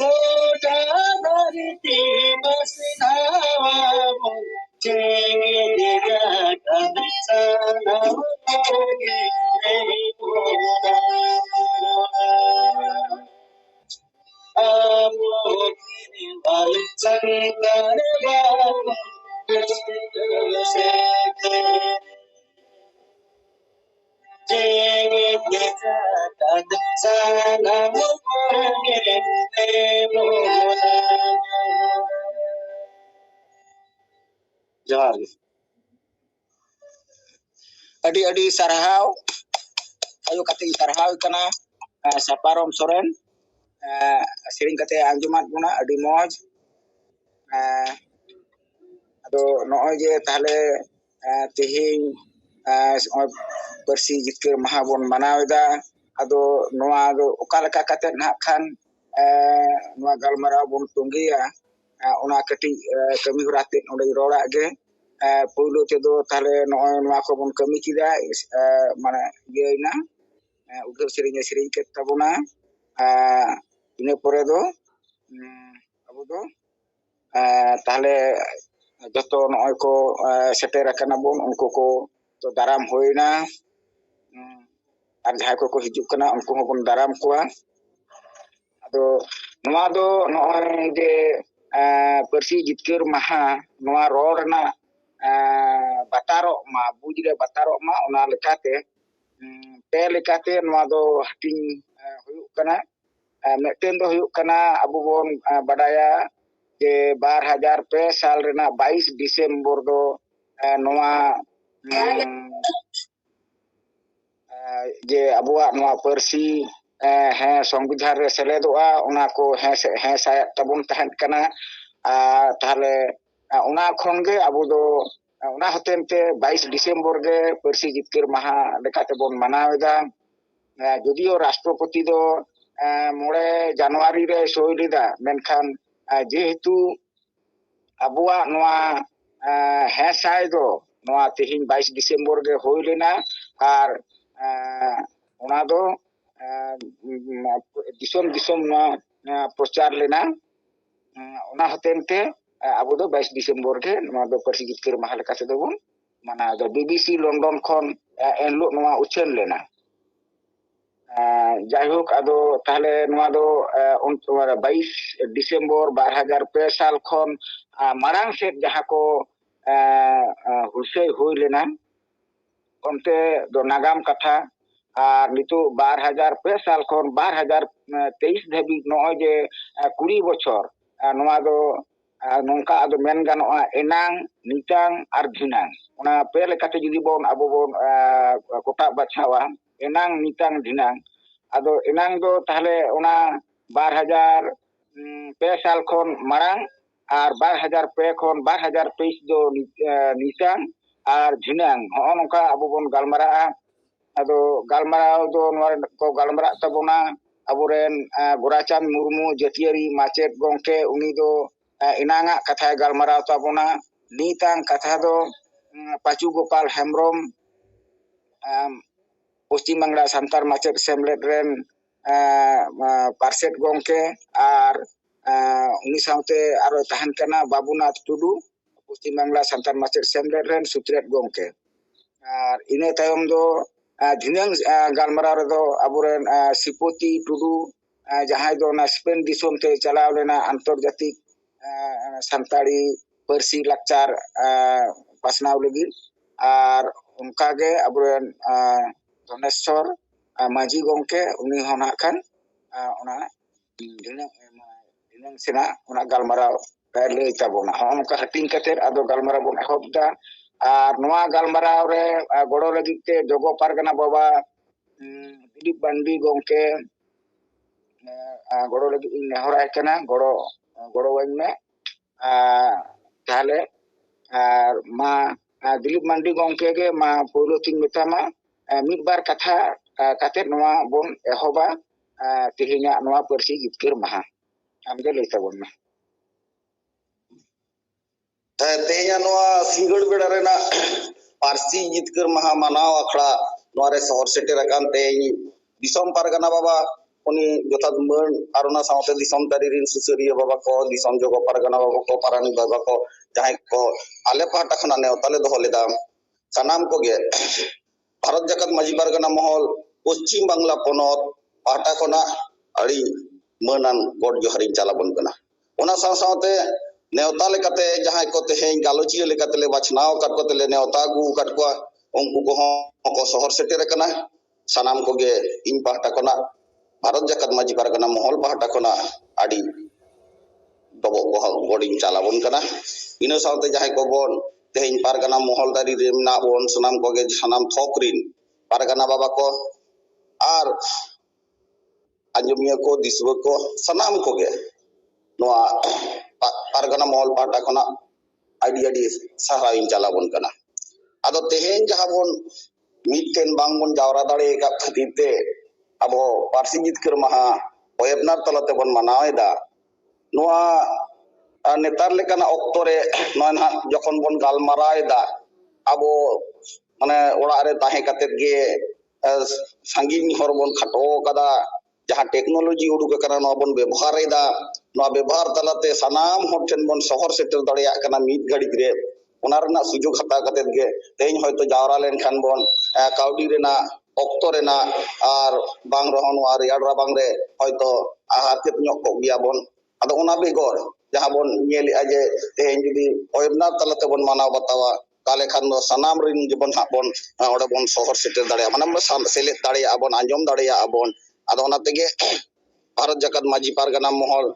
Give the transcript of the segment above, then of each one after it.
गोटा धरती बस धावा जोहार अडी अडी सरहाव ayo kate sarhaw kana Saparom Soren sering kate anjumat buna adi moj ado noy je tahle tihin persi jitkir maha bon manawda ado noa do okalaka kate na khan noa galmara bon tunggiya ona kati kami hurate onde roda ge pulu tedo tahle noy noa ko bon kami kida mana geina udah sering ket tabuna ina pore do abu do tahle joto noy ko setera kana bon unko ko to daram hoina ar jahay ko hijuk kana unko bon daram kuwa ado noa do noy je persi jitkir maha noa ror na bataro ma bujire bataro ma ona lekate pe lekate noa do hating huyuk kana meten do huyuk kana abu bon badaya je 2002 साल rena 22 Disember do noa je abuak noa persi he संविधान re seledoa ona ko he sayat tabun tahan kana tahle ona khonge abu do ona hotente 22 Disember ge persi jitkir maha lekate bon manaweda jodio rashtrapati do 9 January re soilida menkhan jehetu abuak noa he say do noa tihin 22 Disember ge hoilena ar ona do disom disom noa prochar lena ona hotente abu do 22 Disember ge noa do persi jitkir maha lekate do bon mana do BBC London khon enlo noa uchen lena jaihok ado tahle noa do 22 Disember 2002 साल khon marang set jaha ko husay hoy lena onte do nagam katha আর নিতু 2002 সাল খন 2023 Dhabi নয় যে 20 বছর নোয়া দো নংকা আদো main গানোa enang nitang ar dhinang ona pe lekate judi bon abo bon kota bachawa enang nitang dhinang ado enang do tahle ona 2002 साल খন marang আর 2002 খন 2023 do nitang ar dhinang ho nongka abo bon galmara ado galmarao do ko galmara tabona aburen Gorachan Murmu Jatiari Macet gongke uni do inanga katha galmarao tabona nitang katha do Pacu Gopal Hemrom Paschim Bangla Santar Macet Semlet ren Parset gongke ar uni saute aro tahan kana Babunath Tudu Paschim Bangla Santar Macet Semlet ren Sutret gongke ar ine tayom do dhinang galmara redo aburen Sipoti Tudu jahay do na Spain disom te chalaw lena antarjatik santari persi lakchar pasnaw lagi ar unka ge aburen Doneshwar Maji gongke uni hona kan ona dhinang sena ona galmara lay tabona onka hating kater ado galmara bon ehobda আর নোয়া গালমারাও রে গড়ো লাগিতে জগো পারগানা বাবা দিলীপ বান্ডি গংকে গড়ো লাগি নেহরাই কানা গড়ো গড়ো ওয়াইনে তাহলে আর মা দিলীপ বান্ডি গংকে গে মা পয়লো তিন মেতামা মিদবার কথা কাতে নোয়া বন এহবা তিহিনা নোয়া পারসি জিতকির মাহা Amge লইতা বন্না tehnya noa singgul bedarena parsi jitkir maha manaw akhla noare sohor seter akan tehni disom pargana baba उनी जथा मन और ना साउते दिसम तारी रिन सुसरिया बाबा को दिसम जोगो पारगना बाबा को पारानी बाबा को जहां को आले पाटा खना नेवताले दोहो लेदा सानाम को गे भारत जगत माजी पारगना महल पश्चिम बांग्ला पोनत पाटा कोना अड़ी मनान गॉड जोहरिन चालाबन कना ओना साउते नेवता लेकाते जहां को तेहें गालोचिया लेकाते ले बाछनाव काट को तेले नेवता गु काट को उनको को शहर सेटेर कना सानाम को गे इन पाटा कोना भारत जगत माजी पारगना महल पाटा कोना अड़ी दबो को गॉडिन चालाबन कना इनो साउते जहां को बोन तेहें पारगना महल दारी रेमना बोन सानाम को गे सानाम थोकरिन पारगना बाबा को आर अंजमिया को दिसव को सानाम को गे नोआ पारगना महल पाटा खना आइडी आइडी सहारा इन चालाबन कना आदो तेहें जहां बोन मिटेन बांग बोन जावरा दाड़े का खतीते अबो पारसी जितकर महा वेबनार तलाते बोन मनावेदा नोआ नेतार लेकाना ऑक्टोरे नोना जखन बोन गालमारावेदा अबो माने ओड़ा रे ताहे कातेत गे सांगिन हर बोन खाटो कदा जहां टेक्नोलॉजी उडुक कना नो बोन व्यवहार एदा नो व्यवहार तलाते सनाम होठन बोन शहर सेटर दड़िया कना मिट घड़ी रे ओना रना सुजोग हता कतेत गे तेज होयतो जावरा लेन खान बोन काउडी रेना ऑक्टो रेना आर बांग रहन वा रियाडरा बांग रे होयतो हातेत ᱧᱚᱜ को गिया बोन आदो ओना बेगोर जहां बोन नेल आजे तेज जुदी ओयबना तलाते बोन मानाव बतावा काले खान दो सनाम रिन जबन हा बोन ओडे बोन शहर सेटर दड़िया माने सेलेत दड़िया बोन आंजम दड़िया बोन आदो ओना तेगे भारत जगत माजी पारगना महल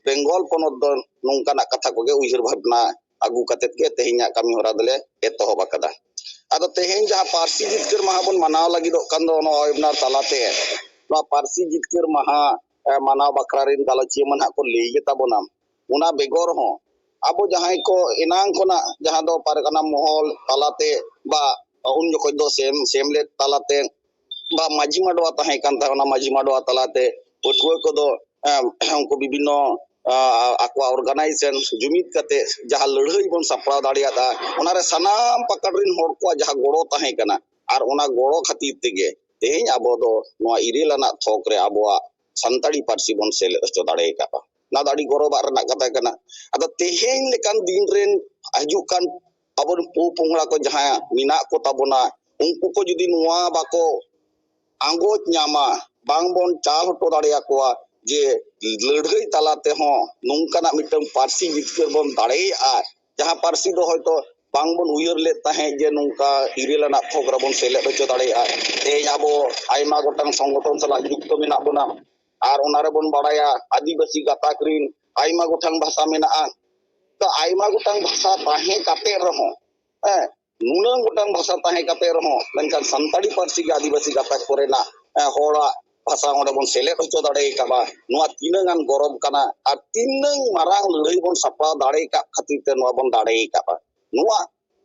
बेंगल पोनत दो नोंकाना कथा को गे उहिर भावना आगु कतेत के तेहिया कमी होरा दले एतोहब कदा आदो तेहें जहां पारसी जितकर महा बोन मनाव लगी दो कान दो नो वेबनार तलाते नो पारसी जितकर महा मनाव बकरा रिन गालोचिया मन हा को लेगे ताबोना उना बेगोर हो अब जहां को इनांग कोना जहां दो पारगना महल तलाते बा उन जको दो सेमले तलाते बा माजी माडवा ताहे कान ता ओना माजी माडवा तलाते पटुआ को दो उनको विभिन्न आकवा ऑर्गेनाइजेशन जुमित कते जहां लड़ाई बोन सपड़ा दाड़िया दा ओना रे सनाम पकड़रिन होड़ को जहां गोड़ो ताहे कना आर ओना गोड़ो खातिर तेगे तेहें आबो दो नोआ इरेलाना थोक रे आबोआ संताड़ी पारसी बोन सेले अचो दाड़े का ना दाड़ी गौरव रना कथा कना अदा तेहें लेकान दिन रेन हजू कान अब पु पुंगड़ा को जहां मिना को ताबोना उनको को जुदी नोआ बाको आंगोच न्यामा बांगबोन चाल हटो दाड़िया कोआ जे लड़ाई तलाते हो नोंकाना मिटम पारसी जितकर बोन दाड़ेया जहां पारसी दो होयतो बांगबोन उयर ले ताहे जे नोंका इरेलाना प्रोग्राम बोन सेले हचो दाड़ेया ते आबो आयमा गोटांग संगठन सला युक्त मेना बोना आर ओनारे बोन बाड़ाया आदिवासी गाताकरिन आयमा गोटांग भाषा मेना तो आयमा गोटांग भाषा ताहे काते रहो नुनंग गोटांग भाषा ताहे काते रहो मेनखान संताड़ी पारसी के आदिवासी गाताक कोरेना होड़ा भाषा ओंडे बोन सेले हचो दाड़े काबा नोआ तिनंगान गौरव कना आर तिनंग मारांग लड़ाई बोन सपा दाड़े का खातिर ते नोआ बोन दाड़े काबा नोआ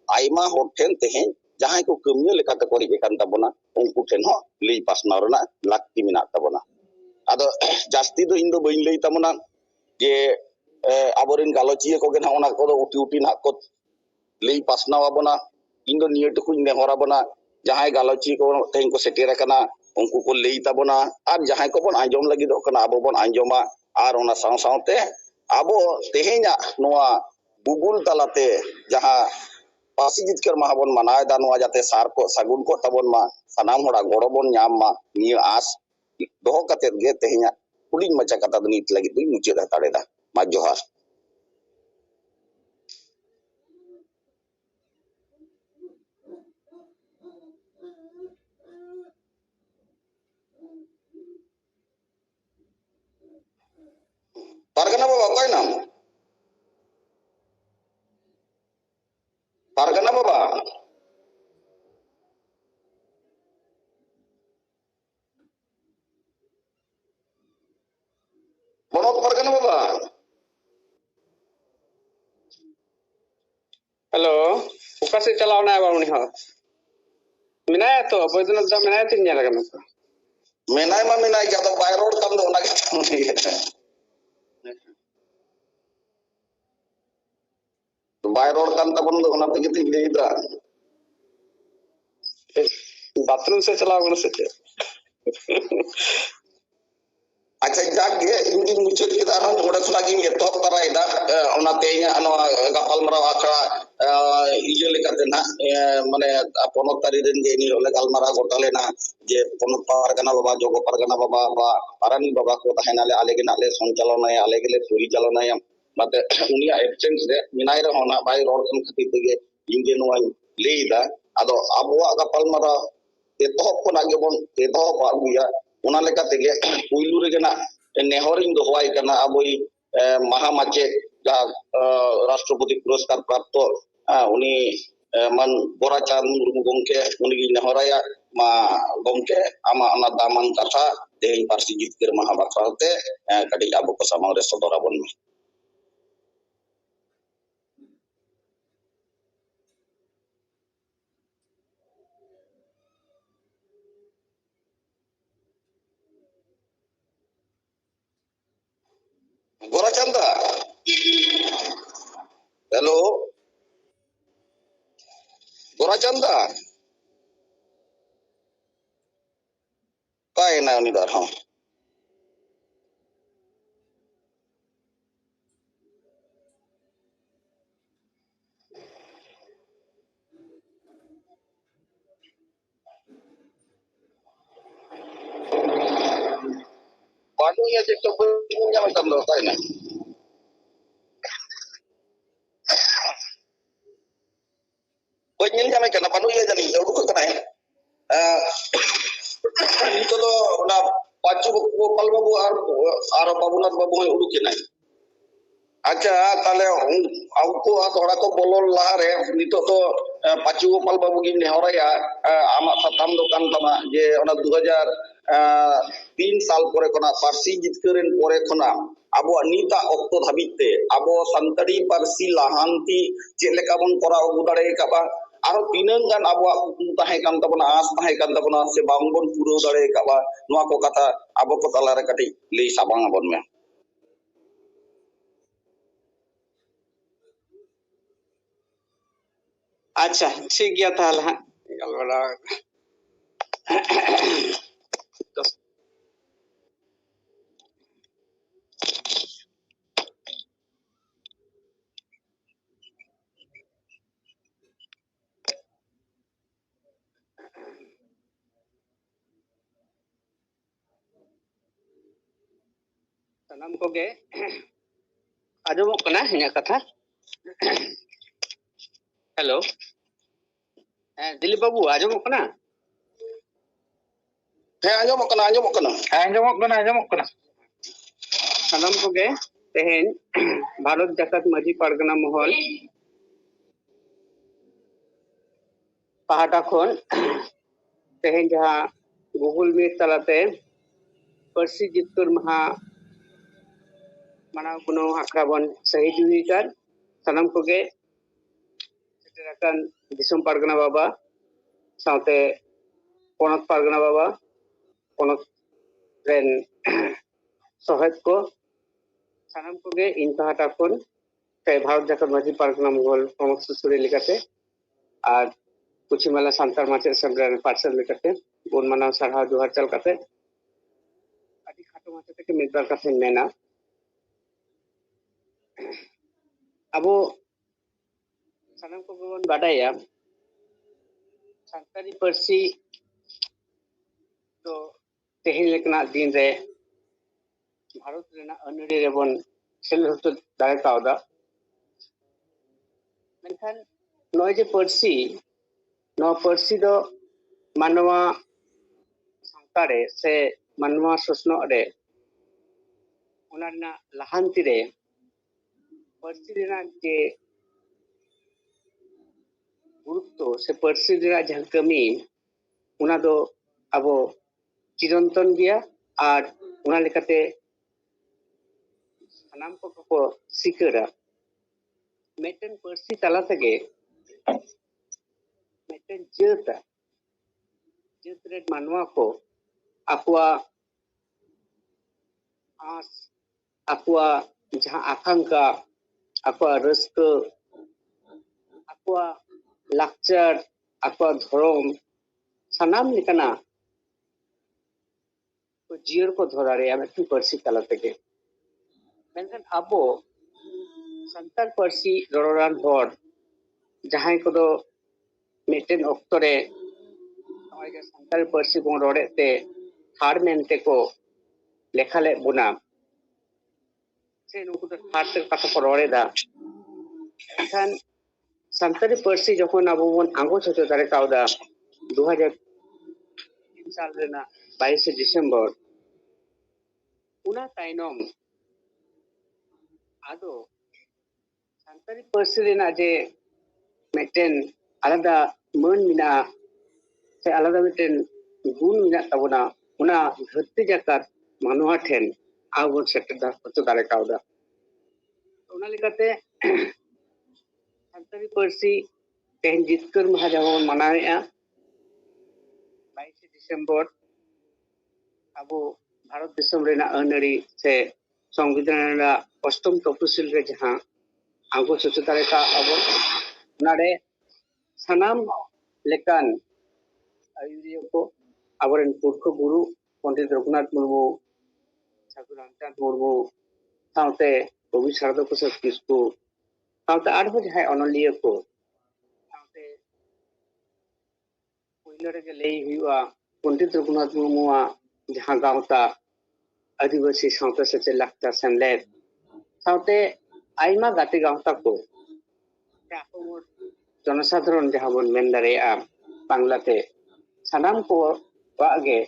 आयमा होड़ ठेन तेहें जहां को कमिया लेकाते को रिजे कान ताबोना उनको ठेन हो लई पासनाव रना लाक्ति मेना ताबोना आदो जास्ती दो इन दो बइन लई ताबोना जे आबोरिन गालोचिया को गे ना ओना को उटी उटी ना को लई पासनाव आबोना इन दो निये टुकुन नेहरा बोना जहां गालोचिया को तेहें को सेटेर कना उनको को लई ताबोना आर जहां को बोन आंजम लगी दो कना आबो बोन आंजमा आर ओना साव सावते आबो तेहेंया नोआ गुगुल तलाते जहां पासी जितकर महा बोन मनायदा नोआ जाते सार को सागुन को ताबोन मा सनाम होड़ा गोड़ो बोन न्याम मा निया आस दोहो कतेत गे तेहेंया कुडिन मचा कथा दनित लगी दुई मुचे हताड़ेदा मा जोहार पारगना बाबा कोई नाम पारगना बाबा बनोत पारगना बाबा हेलो उका से चलावना है बाउनी हो मिनाया तो बैद्यनाथ दा मिनाया तीन ᱧᱮᱞ ᱠᱟᱱᱟ ᱛᱚ मेनाय मा मेनाय क्या तो बाय रोड कम दो ना के तो बाय रोड कम तबन दो ना ते ती लेदा बाथरूम से चलाव गनो से ᱟᱪᱪᱷᱟ ᱡᱟᱜᱮ ᱤᱧ ᱢᱩᱪᱟᱹᱫ ᱠᱮᱫᱟ ᱟᱨᱦᱚᱸ ᱚᱸᱰᱮ ᱠᱷᱚᱱᱟᱜ ᱜᱤᱧ ᱮᱛᱚᱦᱚᱵ ᱛᱟᱨᱟᱭᱮᱫᱟ ᱚᱱᱟᱛᱮ ᱤᱧᱟᱹᱜ ᱱᱚᱣᱟ ᱜᱟᱯᱟᱞᱢᱟᱨᱟᱣ ᱟᱠᱷᱲᱟ ᱤᱭᱟᱹ ᱞᱮᱠᱟᱛᱮ ᱱᱟᱜ ᱢᱟᱱᱮ ᱯᱚᱱᱚᱛ ᱛᱟᱹᱨᱤ ᱨᱮᱱ ᱜᱮ ᱤᱧ ᱞᱮ ᱜᱟᱞᱢᱟᱨᱟᱣ ᱜᱚᱴᱟ ᱞᱮᱱᱟ ᱡᱮ ᱯᱚᱱᱚᱛ ᱯᱟᱨᱜᱟᱱᱟ ᱵᱟᱵᱟ ᱡᱚᱜᱚ ᱯᱟᱨᱜᱟᱱᱟ ᱵᱟᱵᱟ ᱵᱟ ᱯᱟᱨᱟᱱᱤᱠ ᱵᱟᱵᱟ ᱠᱚ ᱛᱟᱦᱮᱱᱟᱞᱮ ᱟᱞᱮ ᱜᱮ ᱱᱟᱜ ᱞᱮ ᱥᱚᱧᱪᱟᱞᱚᱱᱟᱭᱟ ᱟᱞᱮ ᱜᱮᱞᱮ ᱯᱚᱨᱤᱪᱟᱞᱚᱱᱟᱭᱟ ᱚᱱᱟᱛᱮ ᱩᱱᱤᱭᱟᱜ ᱮᱵᱥᱮন্স ᱨᱮ ᱢᱮᱱᱟᱭ ᱨᱮᱦᱚᱸ ᱱᱟᱜ ᱵᱟᱭ ᱨᱚᱲ ᱠᱟᱱ ᱠᱷᱟᱹᱛᱤᱨ ᱛᱮᱜᱮ ᱤᱧ ᱜᱮ ᱱᱚᱣᱟᱧ ᱞᱟᱹᱭᱫᱟ ᱟᱫᱚ ᱟᱵᱚᱣᱟᱜ ᱜᱟᱯᱟᱞᱢᱟᱨᱟᱣ ᱮᱛᱚᱦᱚᱵ ᱠᱷᱚᱱᱟᱜ ᱜᱮᱵᱚn ᱮᱛᱚᱦᱚᱵ ᱟᱹᱜᱩᱭᱟ ᱚᱱᱟ ᱞᱮᱠᱟ ᱛᱮᱜᱮ ᱯᱩᱭᱞᱩ ᱨᱮᱜᱮ ᱱᱟᱜ ᱱᱮᱦᱚᱨᱤᱧ ᱫᱚᱦᱚᱣᱟᱭ ᱠᱟᱱᱟ ᱟᱵᱚᱭᱤᱡ ᱢᱟᱦᱟ ᱢᱟᱪᱮᱫ ᱡᱟᱦᱟᱸ ᱨᱟᱥᱴᱨᱚᱯᱚᱛᱤ ᱯᱩᱨᱚᱥᱠᱟর ᱯᱨᱟপ্ত উনি মান গোরাচাঁদ মুর্মু গমকে উনিগিᱧ নেহᱚᱨᱟᱭᱟ ᱢᱟ ᱜᱚᱢᱠᱮ ᱟᱢᱟᱜ ᱚᱱᱟ ᱫᱟᱢᱟᱱ ᱠᱟᱛᱷᱟ ᱛᱮᱦᱮᱧ ᱯᱟᱹᱨᱥᱤ ᱡᱤᱛᱠᱟᱹᱨ ᱢᱟᱦᱟ ᱵᱟᱠᱷᱨᱟᱛᱮ ᱠᱟᱹᱴᱤᱡ ᱟᱵᱚ ᱠᱚ ᱥᱟᱢᱟᱝ ᱨᱮ ᱥᱚᱫᱚᱨ ᱟᱵᱚᱱ ᱢᱮ গোরাচাঁদ দা হ্যালো গোরাচাঁদ দা ᱚᱠᱟᱭᱮᱱᱟ ᱩᱱᱤ ᱫᱚ ᱟᱨᱦᱚᱸ ᱵᱟᱹᱱᱩᱭᱟ ᱪᱮᱫ ᱪᱚ ᱵᱟᱹᱧ ᱧᱟᱢᱮ ᱠᱟᱱ ᱫᱚ ᱚᱠᱟᱭᱮᱱᱟ ᱵᱟᱹᱧ ᱧᱮᱞ ᱧᱟᱢᱮ ᱠᱟᱱᱟ ᱵᱟᱹᱱᱩᱭᱟ ᱡᱟᱹᱱᱤᱡ ᱩᱰᱩᱠ ᱟᱠᱟᱱᱟᱭ ᱱᱤᱛᱚᱜ ᱫᱚ ᱚᱱᱟ ᱯᱟᱸᱪᱩ ᱜᱳᱯᱟᱞ ᱵᱟᱵᱩ ᱟᱨ ᱵᱟᱵᱩᱱᱟᱛᱷ ᱵᱟᱵᱩ ᱦᱚᱸᱭ ᱩᱰᱩᱠᱮᱱᱟᱭ ᱟᱪᱪᱷᱟ ᱛᱟᱦᱞᱮ ᱩᱱᱠᱩ ᱛᱷᱚᱲᱟ ᱠᱚ ᱵᱚᱞᱚᱱ ᱞᱟᱦᱟᱨᱮ ᱱᱤᱛᱚᱜ ᱫᱚ ᱯᱟᱸᱪᱩ ᱜᱳᱯᱟᱞ ᱵᱟᱵᱩ ᱜᱤᱧ ᱱᱮᱦᱚᱨᱟᱭᱟ ᱟᱢᱟᱜ ᱥᱟᱛᱟᱢ ᱫᱚ ᱠᱟᱱ ᱛᱟᱢᱟ ᱡᱮ ᱚᱱᱟ 2003 ᱥᱟᱞ ᱯᱚᱨᱮ ᱠᱷᱚᱱᱟᱜ ᱯᱟᱹᱨᱥᱤ ᱡᱤᱛᱠᱟᱹᱨᱮᱱ ᱯᱚᱨᱮ ᱠᱷᱚᱱᱟᱜ ᱟᱵᱚᱣᱟᱜ ᱱᱤᱛᱟᱜ ᱚᱠᱛᱚ ᱫᱷᱟᱹᱵᱤᱡ ᱛᱮ ᱟᱵᱚ ᱥᱟᱱᱛᱟᱲᱤ ᱯᱟᱹᱨᱥᱤ ᱞᱟᱦᱟᱱᱛᱤ ᱪᱮᱫ ᱞᱮᱠᱟ ᱵᱚᱱ ᱠᱚᱨᱟᱣ ᱟᱹᱜᱩ ᱫᱟᱲᱮ ᱟᱠᱟᱫᱟ ᱟᱨ ᱛᱤᱱᱟᱹᱜ ᱜᱟᱱ ᱟᱵᱚᱣᱟᱜ ᱠᱩᱠᱢᱩ ᱛᱟᱦᱮᱸ ᱠᱟᱱ ᱛᱟᱵᱚᱱᱟ ᱟᱸᱥ ᱛᱟᱦᱮᱸ ᱠᱟᱱ ᱛᱟᱵᱚᱱᱟ ᱥᱮ ᱵᱟᱝᱵᱚᱱ ᱯᱩᱨᱟᱹᱣ ᱫᱟᱲᱮ ᱟᱠᱟᱫᱟ ᱱᱚᱣᱟ ᱠᱚ ᱠᱟᱛᱷᱟ ᱟᱵᱚ ᱠᱚ ᱛᱟᱞᱟᱨᱮ ᱠᱟᱹᱴᱤᱡ ᱞᱟᱹᱭ ᱥᱟᱵᱟᱝ ᱟᱵᱚᱱ ᱢᱮ ᱟᱪᱪᱷᱟ ᱴᱷᱤक ᱜᱮᱭᱟ ᱛᱟᱦᱞᱮ ᱦᱟᱸᱜ ᱜᱟᱞᱢᱟᱨᱟᱣ ᱥᱟᱱᱟᱢ ᱠᱚᱜᱮ ᱟᱸᱡᱚᱢᱚᱜ ᱠᱟᱱᱟ ᱤᱧᱟᱹᱜ ᱠᱟᱛᱷᱟ ᱦᱮᱞᱳ ᱫᱤᱞᱤᱯ ᱵᱟᱵᱩ ᱟᱸᱡᱚᱢᱚᱜ ᱠᱟᱱᱟ ᱟᱸᱡᱚᱢᱚᱜ ᱠᱟᱱᱟ ᱟᱸᱡᱚᱢᱚᱜ ᱠᱟᱱᱟ ᱥᱟᱱᱟᱢ ᱠᱚᱜᱮ ᱛᱮᱦᱮᱧ ᱵᱷᱟᱨᱚᱛ ᱡᱟᱠᱟᱛ ᱢᱟᱹᱡᱷᱤ ᱯᱟᱨᱜᱟᱱᱟ ᱢᱚᱦᱚᱞ ᱯᱟᱦᱴᱟ ᱠᱷᱚᱱ ᱛᱮᱦᱮᱧ ᱡᱟᱦᱟᱸ ᱜᱩᱜᱩᱞ ᱢᱤᱴ ᱛᱟᱞᱟᱛᱮ ᱯᱟᱹᱨᱥᱤ ᱡᱤᱛᱠᱟᱹᱨ ᱢᱟᱦᱟ ᱢᱟᱱᱟᱣ ᱜᱩᱱᱟᱹᱣ ᱟᱠᱷᱲᱟ ᱵᱚᱱ ᱥᱟᱹᱦᱤᱡ ᱦᱩᱭ ᱟᱠᱟᱱ ᱥᱟᱱᱟᱢ ᱠᱚᱜᱮ ᱥᱮᱴᱮᱨ ᱟᱠᱟᱱ ᱫᱤᱥᱚᱢ ᱯᱟᱨᱜᱟᱱᱟ ᱵᱟᱵᱟ ᱥᱟᱶᱛᱮ ᱯᱚᱱᱚᱛ ᱯᱟᱨᱜᱟᱱᱟ ᱵᱟᱵᱟ ᱯᱚᱱᱚᱛ ᱨᱮᱱ ᱥᱚᱦᱮᱫ ᱠᱚ ᱥᱟᱱᱟᱢ ᱠᱚᱜᱮ ᱤᱧ ᱯᱟᱦᱴᱟ ᱠᱷᱚᱱ ᱥᱮ ᱵᱷᱟᱨᱚᱛ ᱡᱟᱠᱟᱛ ᱢᱟᱹᱡᱷᱤ ᱯᱟᱨᱜᱟᱱᱟ ᱢᱚᱦᱚᱞ ᱯᱚᱱᱚᱛ ᱥᱩᱥᱟᱹᱨᱤᱭᱟᱹ ᱞᱮᱠᱟᱛᱮ ᱟᱨ ᱯᱚᱪᱷᱤᱢ ᱵᱟᱝᱞᱟ ᱥᱟᱱᱛᱟᱲ ᱢᱟᱪᱮᱫ ᱥᱮᱢᱞᱮᱫ ᱯᱟᱨᱥᱮᱞ ᱞᱮᱠᱟᱛᱮ ᱜᱩᱱ ᱢᱟᱱᱟᱣ ᱥᱟᱨᱦᱟᱣ ᱡᱚᱦᱟᱨ ᱪᱟᱞ ᱠᱟᱛᱮ ᱟᱹᱰᱤ ᱠᱷᱟᱴᱚ ᱢᱟᱪᱷᱟ ᱛᱮᱜᱮ ᱢᱤᱫᱵᱟᱨ ᱠᱟᱛᱷᱟᱧ ᱢᱮᱱᱟ ᱟᱵᱚ ᱥᱟᱱᱟᱢ ᱠᱚᱜᱮ ᱵᱚᱱ ᱵᱟᱰᱟᱭᱟ ᱥᱟᱱᱛᱟᱲᱤ ᱯᱟᱹᱨᱥᱤ ᱫᱚ ᱛᱮᱦᱮᱧ ᱞᱮᱠᱟᱱᱟᱜ ᱫᱤᱱ ᱨᱮ ᱵᱷᱟᱨᱚᱛ ᱨᱮᱱᱟᱜ ᱟᱹᱱᱟᱹᱨᱤ ᱨᱮᱵᱚᱱ ᱥᱮᱞᱮᱫ ᱦᱚᱪᱚ ᱫᱟᱲᱮ ᱠᱟᱣᱫᱟ ᱢᱮᱱᱠᱷᱟᱱ ᱱᱚᱜᱼᱚᱭ ᱡᱮ ᱯᱟᱹᱨᱥᱤ ᱱᱚᱣᱟ ᱯᱟᱹᱨᱥᱤ ᱫᱚ ᱢᱟᱱᱣᱟ ᱥᱟᱶᱛᱟ ᱨᱮ ᱥᱮ ᱢᱟᱱᱣᱟ ᱥᱚᱥᱱᱚᱜ ᱨᱮ ᱚᱱᱟ ᱨᱮᱱᱟᱜ ᱞᱟᱦᱟᱱᱛᱤ ᱨᱮ ᱯᱟᱹᱨᱥᱤ ᱨᱮᱱᱟᱜ ᱡᱮ গুরুত্ব সে পার্সি রᱮᱱᱟᱜ ᱡᱟᱦᱟᱸ ᱠᱟᱹᱢᱤ ᱚᱱᱟ ᱫᱚ ᱟᱵᱚ চিরন্তন গᱮᱭᱟ ᱟᱨ ᱚᱱᱟ ᱞᱮᱠᱟᱛᱮ ᱥᱟᱱᱟᱢ ᱠᱚᱠᱚ ᱥᱤᱠᱟᱹᱨᱟ ᱢᱤᱫᱴᱮᱱ ᱯᱟᱹᱨᱥᱤ ᱛᱟᱞᱟ ᱛᱮᱜᱮ ᱢᱤᱫᱴᱮᱱ ᱡᱟᱹᱛ ᱨᱮᱱ ᱢᱟᱱᱣᱟ ᱠᱚ ᱟᱠᱚᱣᱟᱜ ᱟᱸᱥ ᱟᱠᱚᱣᱟᱜ ᱡᱟᱦᱟᱸ ᱟᱠᱟᱝᱠᱷᱟ ᱟᱠᱚᱣᱟᱜ ᱨᱟᱹᱥᱠᱟᱹ ᱟᱠᱚᱣᱟᱜ ᱞᱟᱠᱪᱟᱨ ᱟᱠᱚᱣᱟᱜ ᱫᱷᱚᱨᱚᱢ ᱥᱟᱱᱟᱢ ᱞᱮᱠᱟᱱᱟᱜ जियर को धो दाड़ेया मिट्टी पार्सी तला तेगे मेनखान आबो संताल पार्सी रड़रान हर जहां को दो मिटेन ऑक्टोरे संताल पार्सी बन रड़े ते हार मेनते को लेखाले बुना से नुकु तो हार ते कथा को रड़े दा मेनखान संताली पार्सी जखन आबो बन आंगो छचो दारे कावदा 2003 साल रेना 22 डिसेम्बर उना ताइनम आदो संताली पार्सी रेना जे मिटेन आलादा मन मिना से आलादा मिटेन गुण मिना ताबोना उना धरती जाकात मानवा ठेन आबो सेटर दा छचो दारे कावदा उना लेकाते संताली पार्सी तेहन जितकर माहा जहां मनावेआ 22 डिसेम्बर आबो भारत दिसम रेना अनरी से संविधान रेना अष्टम तपसिल रे जहां आगो छचो दारे का आबो नारे सनाम लेकान आयुरियो को आबरेन पुरख गुरु पंडित रघुनाथ मुर्मू साधु रामचंद्र मुर्मू साउते कवि शारदा प्रसाद किस्कू साउते आठो जहां अनलिया को साउते पहिलो रे लई हुआ पंडित रघुनाथ मुर्मुआ जहां गावता आदिवासी साउते से लाक्ता सेमलेट साउते आइमा गाते गावता को जनसाधारण जहां बन मेन दारेया बांग्लाते सनाम को वागे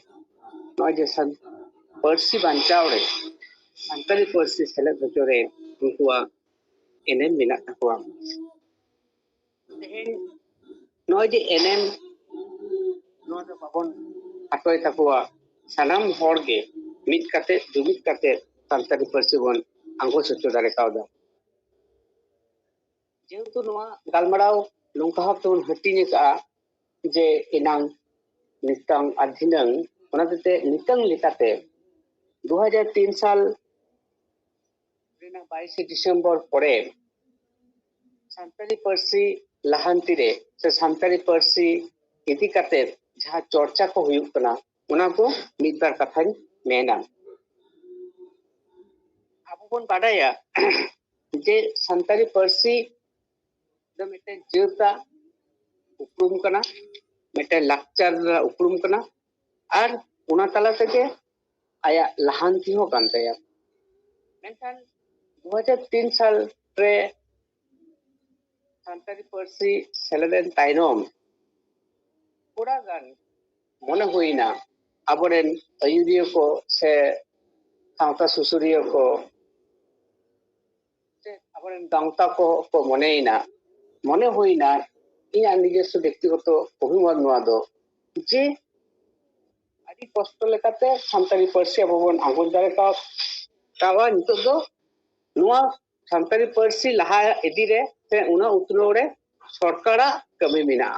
नजे पार्सी बांचाव रे संताली पार्सी सेलेद हचोरे उनकुआ एनएम मिना तकवा तेहेन नजे एनएम नजे बाबन आटोय तकवा सनाम हरगे मिट काते जुमित काते संताली पार्सी बन आंगो छचो दारे कावदा जेहेतु नोआ गालमाराव नोंका हतन हटिने का जे इनांग नितंग अधीनंग ओनाते नितंग लेकाते 2003 साल रेना 22 डिसेम्बर परे संताली पार्सी लाहांती रे से संताली पार्सी इदी काते जहां चर्चा को हुयुक कना ओना को मिदबार कथान मेना आबो बन बाडाया जे संताली पार्सी द मिटे जेता उपरुम कना मिटे लाक्चर उपरुम कना और उना तला तेगे आया लहांती हो कानतेया मेनखान 2003 साल रे संताली पार्सी सेलेदेन ताइनम पूरा गान मने हुइना आबरेन अयुरियो को से सावता सुसुरियो को से आबरेन गांवता को मने हुइना इना निजेस्व व्यक्तिगत अभिमत नोआ दो जे आदि कष्ट लेकाते संताली पार्सी आबोबन आंगोज दारे कावा नितो दो नोआ संताली पार्सी लहा इदी रे से उना उतनो रे सरकारा कमी मिना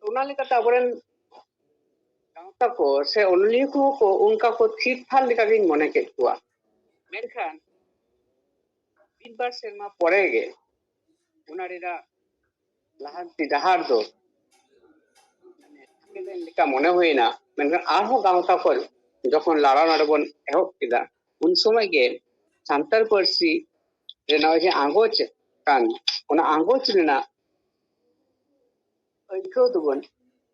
उना लेकाते आबोरेन गांवता को से ओनली को उनका को ठीक ठाक लेका गिन मने के कुआ मेनखान बिनबार सेरमा परेगे उनारेरा लाहांती डहार दो माने लेका मने होइना मेनखान आरहो गांवता को जखन लारा नाडबन एहब किदा उन समय गे संताल पार्सी रेना जे आंगोच कान उना आंगोच रेना अइको दुबन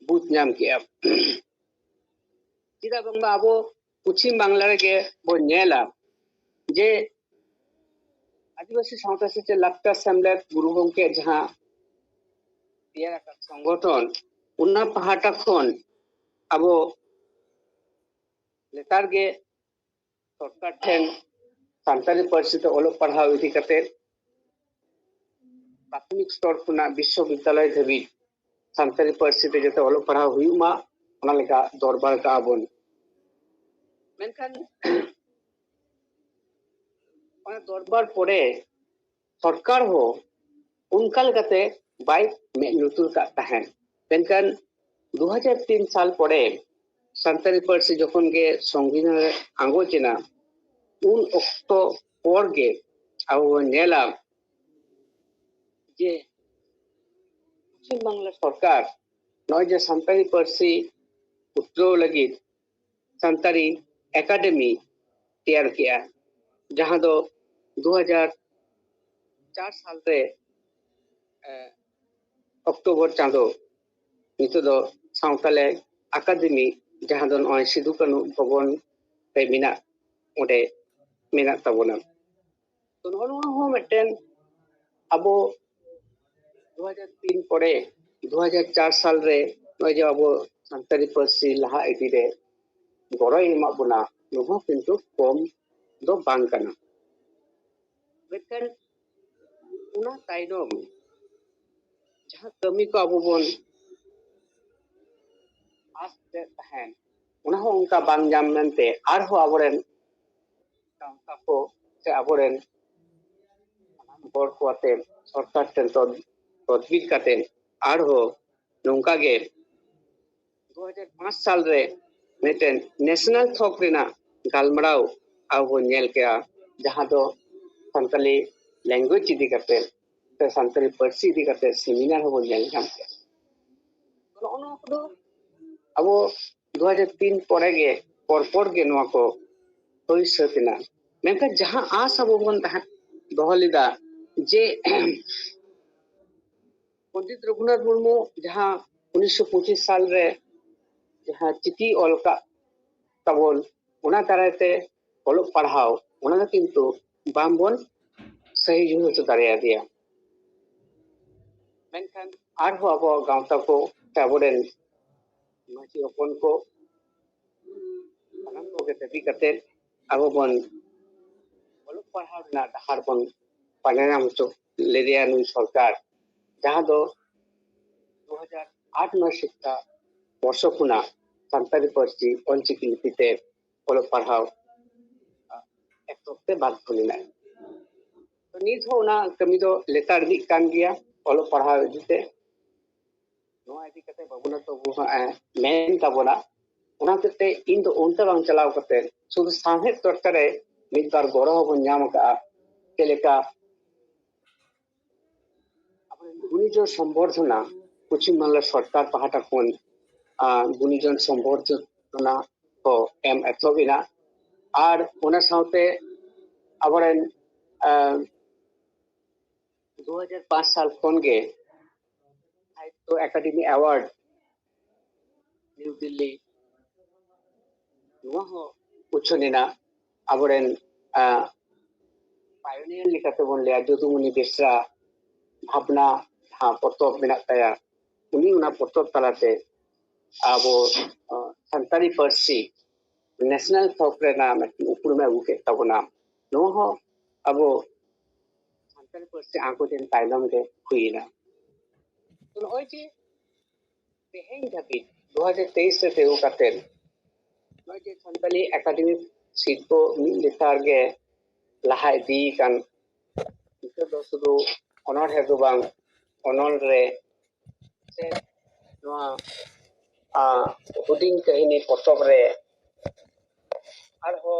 बुत नाम किया चिदा बंगा आबो पश्चिम बांग्ला रे गे बो नेला जे आदिवासी सावता से लाक्ता सेमलेट गुरु गंके जहां दिया का संगठन उन्ना पहाटा खन आबो लेतार गे सरकार ठेन संताली पार्सी ते ओलो पढ़ाव इदी कते प्राथमिक स्तर खुना विश्वविद्यालय धबी संताली पार्सी ते जते ओलो पढ़ाव हुयुमा ओना लेका दरबार का आबन मेनखान ओना दरबार परे सरकार हो उनका लेकाते बाय मेनुतुर का तहन मेनखान 2003 साल परे संताली पार्सी जखन गे संविधान आंगोचेना उन अक्तो पर गे आबो नेला जे पश्चिम बांग्ला सरकार नय जे संताली पार्सी उत्रो लगी ᱥᱟᱱᱛᱟᱲᱤ एकेडमी तैयार किया जहां दो 2004 साल रे अक्टूबर चांदो नितो दो सावताले एकेडमी जहां दो नय सिधु कानू भवन रे मिना ओडे मिना तबोना तो नोनो हो मिटन अब 2003 परे 2004 साल रे नय जो अब सानतारी पार्सी लहा इदी रे गरय एमा बुना नो किंतु कम दो बांग कना बेकन उना ताइनम जहां कमी को अब बोन आस्ते तहन उना हो उनका बांग जाम मेनते आर हो अबरेन कांता को से अबरेन बोर्ड को आते सरकार टेन तदबीर काते आर हो नोंका गे 2005 साल रे मिटन नेशनल थॉक रेना गालमराव आबो नेल के जहां दो संताली लैंग्वेज इदी करते ते संताली पार्सी इदी करते सेमिनार हो नेल काम के तो ono को अब 2003 परे गे परपर गे नवा को होई सतिना मेनका जहां आस अब बन दोहलिदा जे पंडित रघुनाथ मुर्मू जहां 1925 साल रे जहां चिठी ओलका तबोल उना ताराते ओलो पढ़ाओ उना किंतु बामबन सही जुनो तो दारिया दिया मेनखान आर हो अब गांवता को ताबोरेन माची अपन को सानाम को के तबी करते अब बन ओलो पढ़ाओ ना दहार बन पानेनाम तो लेरिया नुई सरकार जहां दो 2008 शिक्षा वर्ष खुना सानताली पार्सी ऑलचिकी लिपिते ओलो पढ़ाओ एक हफ्ते बाद खुलिना तो नित हो ना कमी दो लेतार दी कान गया ओलो पढ़ाओ इदिते नोआ इदी कते बाबुना तो वो मेन ताबोना उना कते इन दो उनते बांग चलाव कते सुदु साहे तोटरे मिद बार गरो हो न्याम का केलेका गुणिजन संबर्धना पश्चिम बांगला सरकार पाहाटा कोन गुणिजन संबर्धना को एम एथोबिना और उना साउते अबरेन 2005 साल खन गे साहित्य एकेडमी अवार्ड न्यू दिल्ली नुआ हो उछनिना अबरेन पायोनियर लिखाते बन लिया जदुमुनि बेसरा भावना हाँ पतब मेना ताया उनी उना पतब तलाते अब सानताली पार्सी नेशनल थॉक रेना उपरुम अगु के तबना नो हो अब सानताली पार्सी आंको दिन ताइलम के हुईना तो नय जे तेहेन धाबी 2023 से तेउ कातेन नय जे सानताली एकेडमी सीट को मिल लेतार गे लहा इदी कान इतो दो सुदु ऑनर है तो बांग ऑनर रे से नोआ हुडिंग कहिनी पतब रे आर हो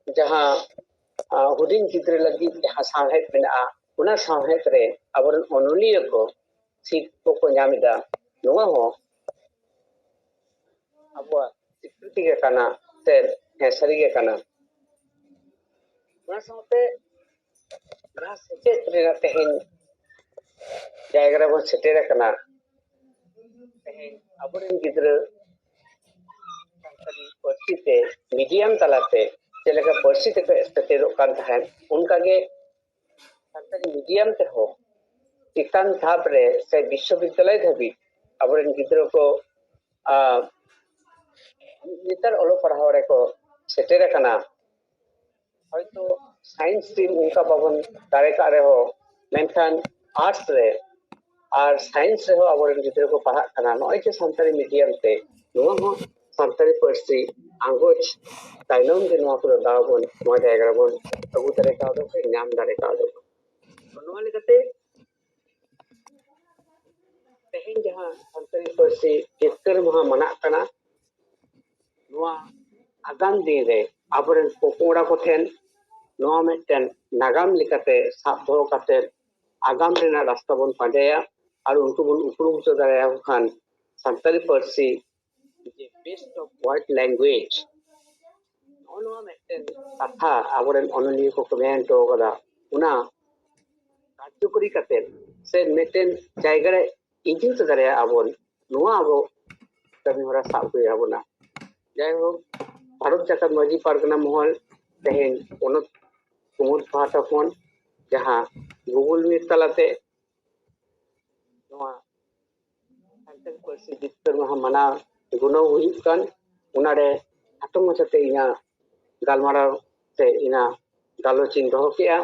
जहां हुडिंग चित्र लगी जहां साहेब मेना उना साहेब रे अबरन ओनोलिया को सीट को न्यामिदा नोआ हो अब सिक्योरिटी के काना ते हेसरी के काना उना साथे ग्रास सेचेत रे तेहेन जायगा बन सेटेर कना तेहेन अबरेन गिद्र सानताली पार्सी ते मीडियम तलाते जेलेका पार्सी ते सेटेर कान थान उनका गे सानताली मीडियम ते हो चितान धाप रे से विश्वविद्यालय धाबी अबरेन गिद्र को नितर ओलो पढ़ाओ रे को सेटेर कना हयतो साइंस टीम उनका बाबन दारे का रे हो मेनखान आर्ट्स रे और साइंस रे हो अबरेन गिद्र को पढ़ा कना नय के सानताली मीडियम ते नो हो सानताली पार्सी आंगोच ताइलम के नो को दाबन नो जायगा बन अगु दारे का दो के नाम दारे का दो नो लेकते तेहेन जहां सानताली पार्सी जितकर महा मना कना नोआ आगाम दिन रे अबरेन पोकोड़ा को ठेन नोआ मेटन नागाम लिकाते साब धरो काते आगाम रेना रास्ता बन पांडेया और उनको बन उपरुम तो दाया खान सानताली पार्सी जे बेस्ट ऑफ वर्ल्ड लैंग्वेज ᱢᱤᱫᱴᱮᱱ ᱠᱟᱛᱷᱟ ᱟᱵᱚᱨᱮᱱ ᱚᱱᱚᱞᱤᱭᱟᱹ ᱠᱚ ᱢᱮᱱ ᱦᱚᱴᱚ ᱠᱟᱫᱟ ᱚᱱᱟ ᱠᱟᱨᱡᱚᱠᱚᱨী ᱠᱟᱛᱮ ᱥᱮ ᱢᱤᱫᱴᱮᱱ ᱡᱟᱭᱜᱟ ᱨᱮ ᱤᱫᱤ ᱫᱟᱲᱮᱭᱟᱜᱼᱟ ᱵᱚᱱ ᱱᱚᱣᱟ ᱟᱵᱚ ᱠᱟᱹᱢᱤ ᱦᱚᱨᱟ ᱥᱟᱵ ᱦᱩᱭ ᱟᱵᱚᱱᱟ ᱡᱟᱭᱦᱳᱠ ᱵᱷᱟᱨᱚᱛ ᱡᱟᱠᱟᱛ ᱢᱟᱹᱡᱷᱤ ᱯᱟᱨᱜᱟᱱᱟ ᱢᱚᱦᱚᱞ ᱛᱮᱦᱮᱧ ᱯᱚᱱᱚᱛ ᱠᱩᱢᱩᱴ ᱯᱟᱦᱴᱟ ᱠᱷᱚᱱ ᱡᱟᱦᱟᱸ ᱜᱩᱜᱩᱞ ᱢᱤᱴ ᱛᱟᱞᱟᱛᱮ ᱱᱚᱣᱟ ᱥᱟᱱᱛᱟᱲᱤ ᱯᱟᱹᱨᱥᱤ ᱡᱤᱛᱠᱟᱹᱨ ᱢᱟᱦᱟ ᱢᱟᱱᱟᱣ ᱜᱩᱱᱟᱹᱣ ᱦᱩᱭᱩᱜ ᱠᱟᱱ ᱚᱱᱟᱨᱮ ᱠᱷᱟᱴᱚ ᱢᱟᱪᱷᱟᱛᱮ ᱤᱧᱟᱹᱜ ᱜᱟᱞᱢᱟᱨᱟᱣ ᱥᱮ ᱤᱧᱟᱹᱜ ᱜᱟᱞᱚᱪ ᱤᱧ ᱫᱚᱦᱚ ᱠᱮᱜᱼᱟ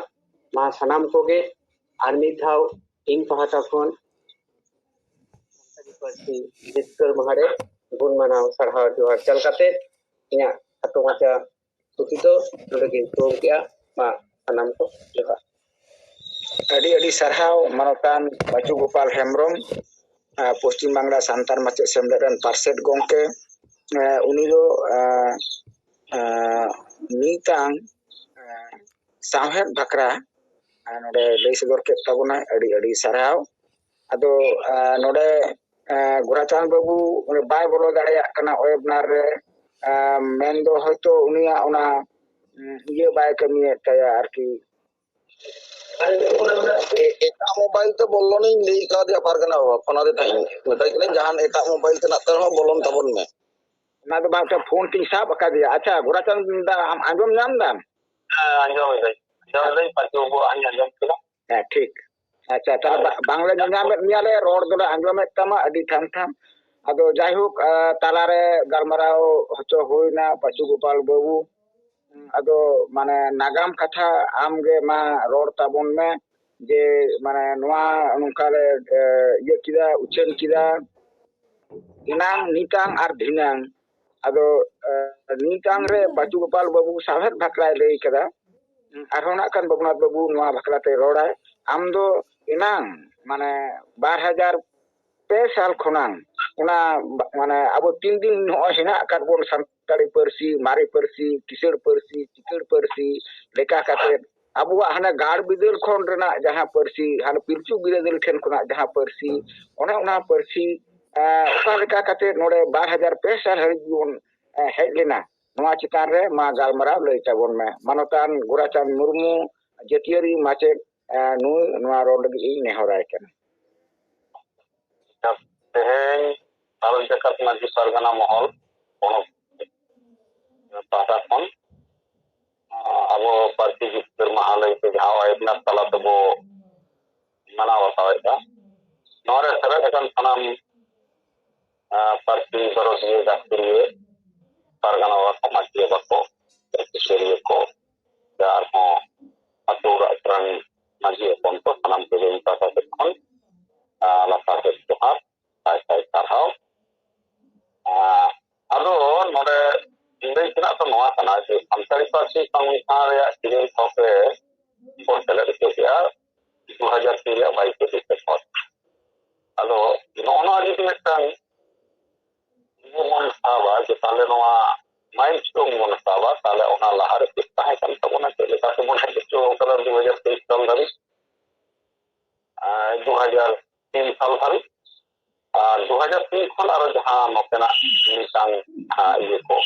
ᱢᱟ ᱥᱟᱱᱟᱢ ᱠᱚᱜᱮ ᱟᱨ ᱢᱤᱫ ᱫᱷᱟᱣ ᱤᱧ ᱯᱟᱦᱴᱟ ᱠᱷᱚᱱ ᱥᱟᱱᱛᱟᱲᱤ ᱯᱟᱹᱨᱥᱤ ᱡᱤᱛᱠᱟᱹᱨ ᱢᱟᱦᱟᱨᱮ ᱜᱩᱱ ᱢᱟᱱᱟᱣ ᱥᱟᱨᱦᱟᱣ ᱡᱚᱦᱟᱨ ᱪᱟᱞ ᱠᱟᱛᱮ ᱤᱧᱟᱹᱜ ᱠᱷᱟᱴᱚ ᱢᱟᱪᱷᱟ ᱛᱷᱩᱛᱤ ᱫᱚ ᱱᱚᱰᱮ ᱜᱤᱧ ᱯᱩᱨᱟᱹᱣ ᱠᱮᱜᱼᱟ ᱢᱟ ᱥᱟᱱᱟᱢ ᱠᱚ ᱡᱚᱦᱟᱨ ᱟᱹᱰᱤ ᱟᱹᱰᱤ ᱥᱟᱨᱦᱟᱣ ᱢᱟᱱᱚᱛᱟᱱ ᱵᱟᱪᱩ ᱜᱳᱯᱟᱞ ᱦᱮᱢᱵᱨᱚᱢ ᱯᱚᱥᱪᱤᱢ ᱵᱟᱝᱞᱟ ᱥᱟᱱᱛᱟᱲ ᱢᱟᱪᱮᱫ ᱥᱮᱢᱞᱮᱫ ᱨᱮᱱ ᱯᱟᱨᱥᱮᱫ ᱜᱚᱝᱠᱮ ᱩᱱᱤ ᱫᱚ ᱢᱤᱫᱴᱟᱝ ᱥᱟᱶᱦᱮᱫ ᱵᱟᱠᱷᱨᱟ ᱱᱚᱰᱮ ᱞᱟᱹᱭ ᱥᱚᱫᱚᱨ ᱠᱮᱫ ᱛᱟᱵᱚᱱᱟᱭ ᱟᱹᱰᱤ ᱟᱹᱰᱤ ᱥᱟᱨᱦᱟᱣ ᱟᱫᱚ ᱱᱚᱰᱮ ᱜᱳᱨᱟᱪᱟᱸᱫ ᱵᱟᱹᱵᱩ ᱵᱟᱭ ᱵᱚᱞᱚ ᱫᱟᱲᱮᱭᱟᱜ ᱠᱟᱱᱟ ᱳᱭᱮᱵᱱᱟᱨ ᱨᱮ ᱢᱮᱱᱫᱚ ᱦᱚᱭᱛᱳ ᱩᱱᱤᱭᱟᱜ ᱚᱱᱟ ᱤᱭᱟᱹ ᱵᱟᱭ ᱠᱟᱹᱢᱤᱭᱮᱫ ᱛᱟᱭᱟ ᱟᱨᱠᱤ ᱮᱴᱟᱜ ᱢᱳᱵᱟᱭᱤᱞ ᱛᱮ ᱵᱚᱞᱚᱱᱤᱧ ᱞᱟᱹᱭ ᱠᱟᱣᱫᱮᱭᱟ ᱯᱟᱨᱜᱟᱱᱟ ᱵᱟᱵᱟ ᱯᱷᱳᱱᱟᱫᱮ ᱛᱟᱦᱮᱸᱧ ᱢᱮᱛᱟᱭ ᱠᱟᱹᱱᱟᱹᱧ ᱡᱟᱦᱟᱱ ᱮᱴᱟᱜ ᱢᱳᱵᱟᱭᱤᱞ ᱛᱮᱱᱟᱜ ᱛᱮᱦᱚᱸ ᱵᱚᱞᱚᱱ ᱛᱟᱵᱚᱱ ᱢᱮ ᱚᱱᱟ ᱫᱚ ᱵᱟᱝ ᱯᱷᱳᱱ ᱛᱤᱧ ᱥᱟᱵ ᱟᱠᱟᱫᱮᱭᱟ ᱟᱪᱪᱷᱟ ᱜᱳᱨᱟᱪᱟᱸᱫ ᱫᱟ ᱟᱢ ᱟᱸᱡᱚᱢ ᱧᱟᱢ ᱫᱟᱢ ᱟᱸᱡᱚᱢᱮᱫᱟᱹᱧ ᱯᱟᱪᱩ ᱵᱟᱵᱩᱣᱟᱜ ᱤᱧ ᱟᱸᱡᱚᱢ ᱠᱮᱫᱟ ᱦᱮᱸ ᱴᱷᱤक ᱟᱪᱪᱷᱟ ᱛᱟᱦᱞᱮ ᱵᱟᱝᱞᱟ ᱧᱟᱢᱮᱫ ᱢᱮᱭᱟᱞᱮ ᱨᱚᱲ ᱫᱚᱞᱮ ᱟᱸᱡᱚᱢᱮᱫ ᱛᱟᱢᱟ ᱟᱹᱰᱤ ᱴᱷᱟᱢ ᱴᱷᱟᱢ ᱟᱫᱚ ᱡᱟᱭᱦᱳᱠ ᱛᱟᱞᱟᱨᱮ ᱜᱟᱞᱢᱟᱨᱟᱣ ᱦᱚᱪᱚ ᱦᱩᱭᱱᱟ ᱯᱟᱪᱩ ᱜᱳᱯᱟᱞ ᱵᱟᱹᱵᱩ ᱟᱫᱚ ᱢᱟᱱᱮ ᱱᱟᱜᱟᱢ ᱠᱟᱛᱷᱟ ᱟᱢᱜᱮ ᱢᱟ ᱨᱚᱲ ᱛᱟᱵᱚᱱ ᱢᱮ ᱡᱮ ᱢᱟᱱᱮ ᱱᱚᱣᱟ ᱱᱚᱝᱠᱟᱞᱮ ᱤᱭᱟᱹ ᱠᱮᱫᱟ ᱩᱪᱷᱟᱹᱱ ᱠᱮᱫᱟ ᱮᱱᱟᱝ ᱱᱤᱛᱟᱝ ᱟᱨ ᱫᱷᱤᱱᱟᱹᱝ ᱟᱫᱚ ᱱᱤᱛᱟᱝ ᱨᱮ ᱯᱟᱪᱩ ᱜᱳᱯᱟᱞ ᱵᱟᱹᱵᱩ ᱥᱟᱶᱦᱮᱫ ᱵᱟᱠᱷᱨᱟᱭ ᱞᱟᱹᱭ ᱠᱟᱫᱟ ᱟᱨᱦᱚᱸ ᱱᱟᱜ ᱠᱷᱟᱱ ᱵᱚᱜᱱᱟᱛᱷ ᱵᱟᱹᱵᱩ ᱱᱚᱣᱟ ᱵᱟᱠᱷᱨᱟᱛᱮ ᱨᱚᱲᱟᱭ ᱟᱢ ᱫᱚ ᱮᱱᱟᱝ ᱢᱟᱱᱮ 2002 সাল ᱠᱷᱚᱱᱟᱝ ᱚᱱᱟ ᱢᱟᱱᱮ ᱟᱵᱚ ᱛᱤᱱ ᱫᱤᱱ ᱱᱚᱜᱼᱚᱭ ᱦᱮᱱᱟᱜ ᱟᱠᱟᱫ ᱵᱚᱱ ᱥᱟᱱᱛᱟᱲᱤ ᱯᱟᱹᱨᱥᱤ ᱢᱟᱨᱮ ᱯᱟᱹᱨᱥᱤ ᱠᱤᱥᱟᱹᱬ ᱯᱟᱹᱨᱥᱤ ᱪᱤᱠᱟᱹᱲ ᱯᱟᱹᱨᱥᱤ ᱞᱮᱠᱟ ᱠᱟᱛᱮᱫ ᱟᱵᱚᱣᱟᱜ ᱦᱟᱱᱟ ᱜᱟᱲ ᱵᱤᱫᱟᱹᱞ ᱠᱷᱚᱱ ᱨᱮᱱᱟᱜ ᱡᱟᱦᱟᱸ ᱯᱟᱹᱨᱥᱤ ᱦᱟᱱᱟ ᱯᱤᱞᱪᱩ ᱵᱤᱨᱟᱹᱫᱟᱹᱞ ᱴᱷᱮᱱ ᱠᱷᱚᱱᱟᱜ ᱡᱟᱦᱟᱸ ᱯᱟᱹᱨᱥᱤ ᱚᱱᱟ ᱯᱟᱹᱨᱥᱤ ᱚᱠᱟ ᱞᱮᱠᱟ ᱠᱟᱛᱮᱫ ᱱᱚᱰᱮ 2002 ᱥᱟᱞ ᱦᱟᱹᱨᱤᱡ ᱵᱚᱱ ᱦᱮᱡ ᱞᱮᱱᱟ ᱱᱚᱣᱟ ᱪᱮᱛᱟᱱ ᱨᱮ ᱢᱟ ᱜᱟᱞᱢᱟᱨᱟᱣ ᱞᱟᱹᱭ ᱛᱟᱵᱚᱱ ᱢᱮ ᱢᱟᱱᱚᱛᱟᱱ ᱜᱳᱨᱟᱪᱟᱸᱫ ᱢᱩᱨᱢᱩ ᱡᱟᱹᱛᱤᱭᱟᱹᱨᱤ ᱢᱟᱪᱮᱫ ᱱᱩᱭ ᱱᱚᱣᱟ ᱨᱚᱲ ᱞᱟᱹᱜᱤᱫ ᱤᱧ ᱱᱮᱦᱚᱨᱟᱭ ᱠᱟᱱᱟ ᱛᱮᱦᱮᱧ ᱵᱷᱟᱨᱚᱛ ᱡᱟᱠᱟᱛ ᱢᱟᱹᱡᱷᱤ ᱯᱟᱨᱜᱟᱱᱟ ᱢᱚᱦᱚᱞ ᱯᱚᱱᱚᱛ ᱯᱟᱦᱴᱟ ᱠᱷᱚᱱ ᱟᱵᱚ ᱯᱟᱹᱨᱥᱤ ᱡᱤᱛᱠᱟᱹᱨ ᱢᱟᱦᱟ ᱞᱟᱹᱭᱛᱮ ᱡᱟᱦᱟᱸ ᱳᱭᱮᱵᱱᱟᱨ ᱛᱟᱞᱟ ᱛᱮᱵᱚ ᱢᱟᱱᱟᱣ ᱵᱟᱛᱟᱣᱮᱫᱟ ᱱᱚᱣᱟᱨᱮ ᱥᱮᱞᱮᱫ ᱟᱠᱟᱱ ᱥᱟᱱᱟᱢ ᱯᱟᱹᱨᱥᱤ ᱜᱚᱨᱚᱥᱤᱭᱟᱹ ᱜᱟᱹᱠᱷᱩᱲᱤᱭᱟᱹ ᱯᱟᱨᱜᱟᱱᱟ ᱵᱟᱵᱟ ᱠᱚ ᱢᱟᱹᱡᱷᱤ ᱵᱟᱵᱟ ᱠᱚ ᱥᱩᱥᱟᱹᱨᱤᱭᱟᱹ ᱠᱚ ᱟᱨᱦᱚᱸ ᱟᱹᱛᱩ ᱚᱲᱟᱜ ᱨᱮᱱ ᱢᱟᱹᱡᱷᱤ ᱦᱚᱯᱚᱱ ᱠᱚ ᱥᱟᱱᱟᱢ ᱠᱚᱜᱮ ᱤᱧ ᱯᱟᱦᱴᱟ ᱥᱮᱫ ᱠᱷᱚᱱ ᱞᱟᱛᱟᱨ ᱥᱮᱫ ᱡᱚᱦᱟᱨ ᱥᱟᱭ ᱥᱟᱭ ᱥᱟᱨᱦᱟᱣ ᱟᱫᱚ ᱱᱚᱰᱮ ᱞᱟᱹᱭ ᱛᱮᱱᱟᱜ ᱫᱚ ᱱᱚᱣᱟ ᱠᱟᱱᱟ ᱡᱮ ᱥᱟᱱᱛᱟᱲᱤ ᱯᱟᱹᱨᱥᱤ ᱥᱚᱝᱵᱤᱫᱷᱟᱱ ᱨᱮᱭᱟᱜ ᱤᱨᱟᱹᱞ ᱛᱷᱚᱠ ᱨᱮ ᱵᱚᱱ ᱥᱮᱞᱮᱫ ᱦᱚᱪᱚ ᱠᱮᱜᱼᱟ 2003 ᱨᱮᱭᱟᱜ 22 ᱰᱤᱥᱮᱢᱵᱚᱨ ᱟᱫᱚ ᱱᱚᱜᱼᱚ ᱱᱚᱣᱟ ᱡᱩᱫᱤ ᱢᱤᱫᱴᱟᱝ ᱵᱚᱱ ᱥᱟᱵᱟ ᱡᱮ ᱛᱟᱦᱞᱮ ᱱᱚᱣᱟ ᱢᱟইᱞᱥᱴᱳᱱ ᱵᱚᱱ ᱥᱟᱵᱟ ᱛᱟᱦᱞᱮ ᱚᱱᱟ ᱞᱟᱦᱟᱨᱮ ᱪᱮᱫ ᱛᱟᱦᱮᱸ ᱠᱟᱱ ᱛᱟᱵᱚᱱᱟ ᱪᱮᱫ ᱞᱮᱠᱟ ᱛᱮᱵᱚᱱ ᱦᱮᱡ ᱦᱚᱪᱚ ᱠᱟᱫᱟ 2023 ᱥᱟᱞ ᱫᱷᱟᱹᱵᱤᱡ 2003 ᱥᱟᱞ ᱫᱷᱟᱹᱵᱤᱡ ᱟᱨ 2003 ᱠᱷᱚᱱ ᱟᱨᱚ ᱡᱟᱦᱟᱸ ᱱᱚᱛᱮᱱᱟᱜ ᱢᱤᱫᱴᱟᱝ ᱤᱭᱟᱹ ᱠᱚ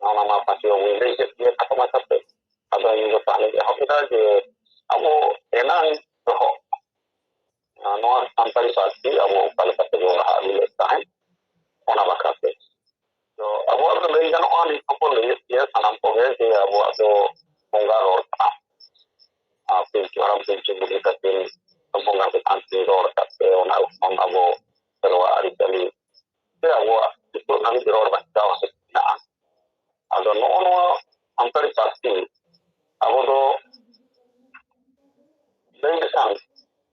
ᱚᱱᱟ ᱢᱟ ᱯᱟᱹᱪᱤ ᱵᱟᱵᱩᱧ ᱞᱟᱹᱭ ᱠᱮᱫ ᱜᱮᱭᱟ ᱠᱷᱟᱴᱚ ᱢᱟᱪᱷᱟᱛᱮ ᱟᱫᱚ ᱤᱧ ᱫᱚ ᱛᱟᱦᱞᱮᱧ ᱮᱦᱚᱵ ᱮᱫᱟ ᱡᱮ ᱟᱵᱚ ᱮᱱᱟᱝ ᱫᱚᱦᱚ ᱱᱚᱣᱟ ᱥᱟᱱᱛᱟᱲᱤ ᱯᱟᱹᱨᱥᱤ ᱟᱵᱚ ᱚᱠᱟ ᱞᱮᱠᱟ ᱛᱮᱵᱚᱱ ᱞᱟᱦᱟ ᱤᱫᱤ ᱞᱮᱫ ᱛᱟᱦᱮᱸᱫ ᱚᱱᱟ ᱵᱟᱠᱷᱨᱟᱛᱮ ᱛᱚ ᱟᱵᱚᱣᱟᱜ ᱫᱚ ᱞᱟᱹᱭ ᱜᱟᱱᱚᱜᱼᱟ ᱱᱤᱛ ᱦᱚᱸᱠᱚ ᱞᱟᱹᱭᱮᱫ ᱜᱮᱭᱟ ᱥᱟᱱᱟᱢ ᱠᱚᱜᱮ ᱡᱮ ᱟᱵᱚᱣᱟᱜ ᱫᱚ ᱵᱚᱸᱜᱟ ᱨᱚᱲ ᱠᱟᱱᱟ ᱯᱤᱞᱪᱩ ᱦᱟᱲᱟᱢ ᱯᱤᱞᱪᱩ ᱵᱩᱰᱷᱤ ᱛᱟᱹᱠᱤᱱ ᱵᱚᱸᱜᱟ ᱪᱮᱛᱟᱱ ᱠᱤᱱ ᱨᱚᱲ ᱟᱠᱟᱫ ᱛᱮ ᱚᱱᱟ ᱠᱷᱚᱱ ᱟᱵᱚ ᱥᱮᱨᱣᱟ ᱟᱹᱨᱤᱪᱟᱹᱞᱤ ᱥᱮ ᱟᱵᱚᱣᱟᱜ ᱱᱤᱛᱚᱜ ᱫᱷᱟᱹᱵᱤᱡ ᱨᱚᱲ ᱵᱟᱧᱪᱟᱣ ᱢᱮᱱᱟᱜᱼᱟ ᱟᱫᱚ ᱱᱚᱜᱼᱚ ᱱᱚᱣᱟ ᱥᱟᱱᱛᱟᱲᱤ ᱯᱟᱹᱨᱥᱤ ᱟᱵᱚ ᱫᱚ ᱞᱟᱹᱭ ᱞᱮᱠᱷᱟᱱ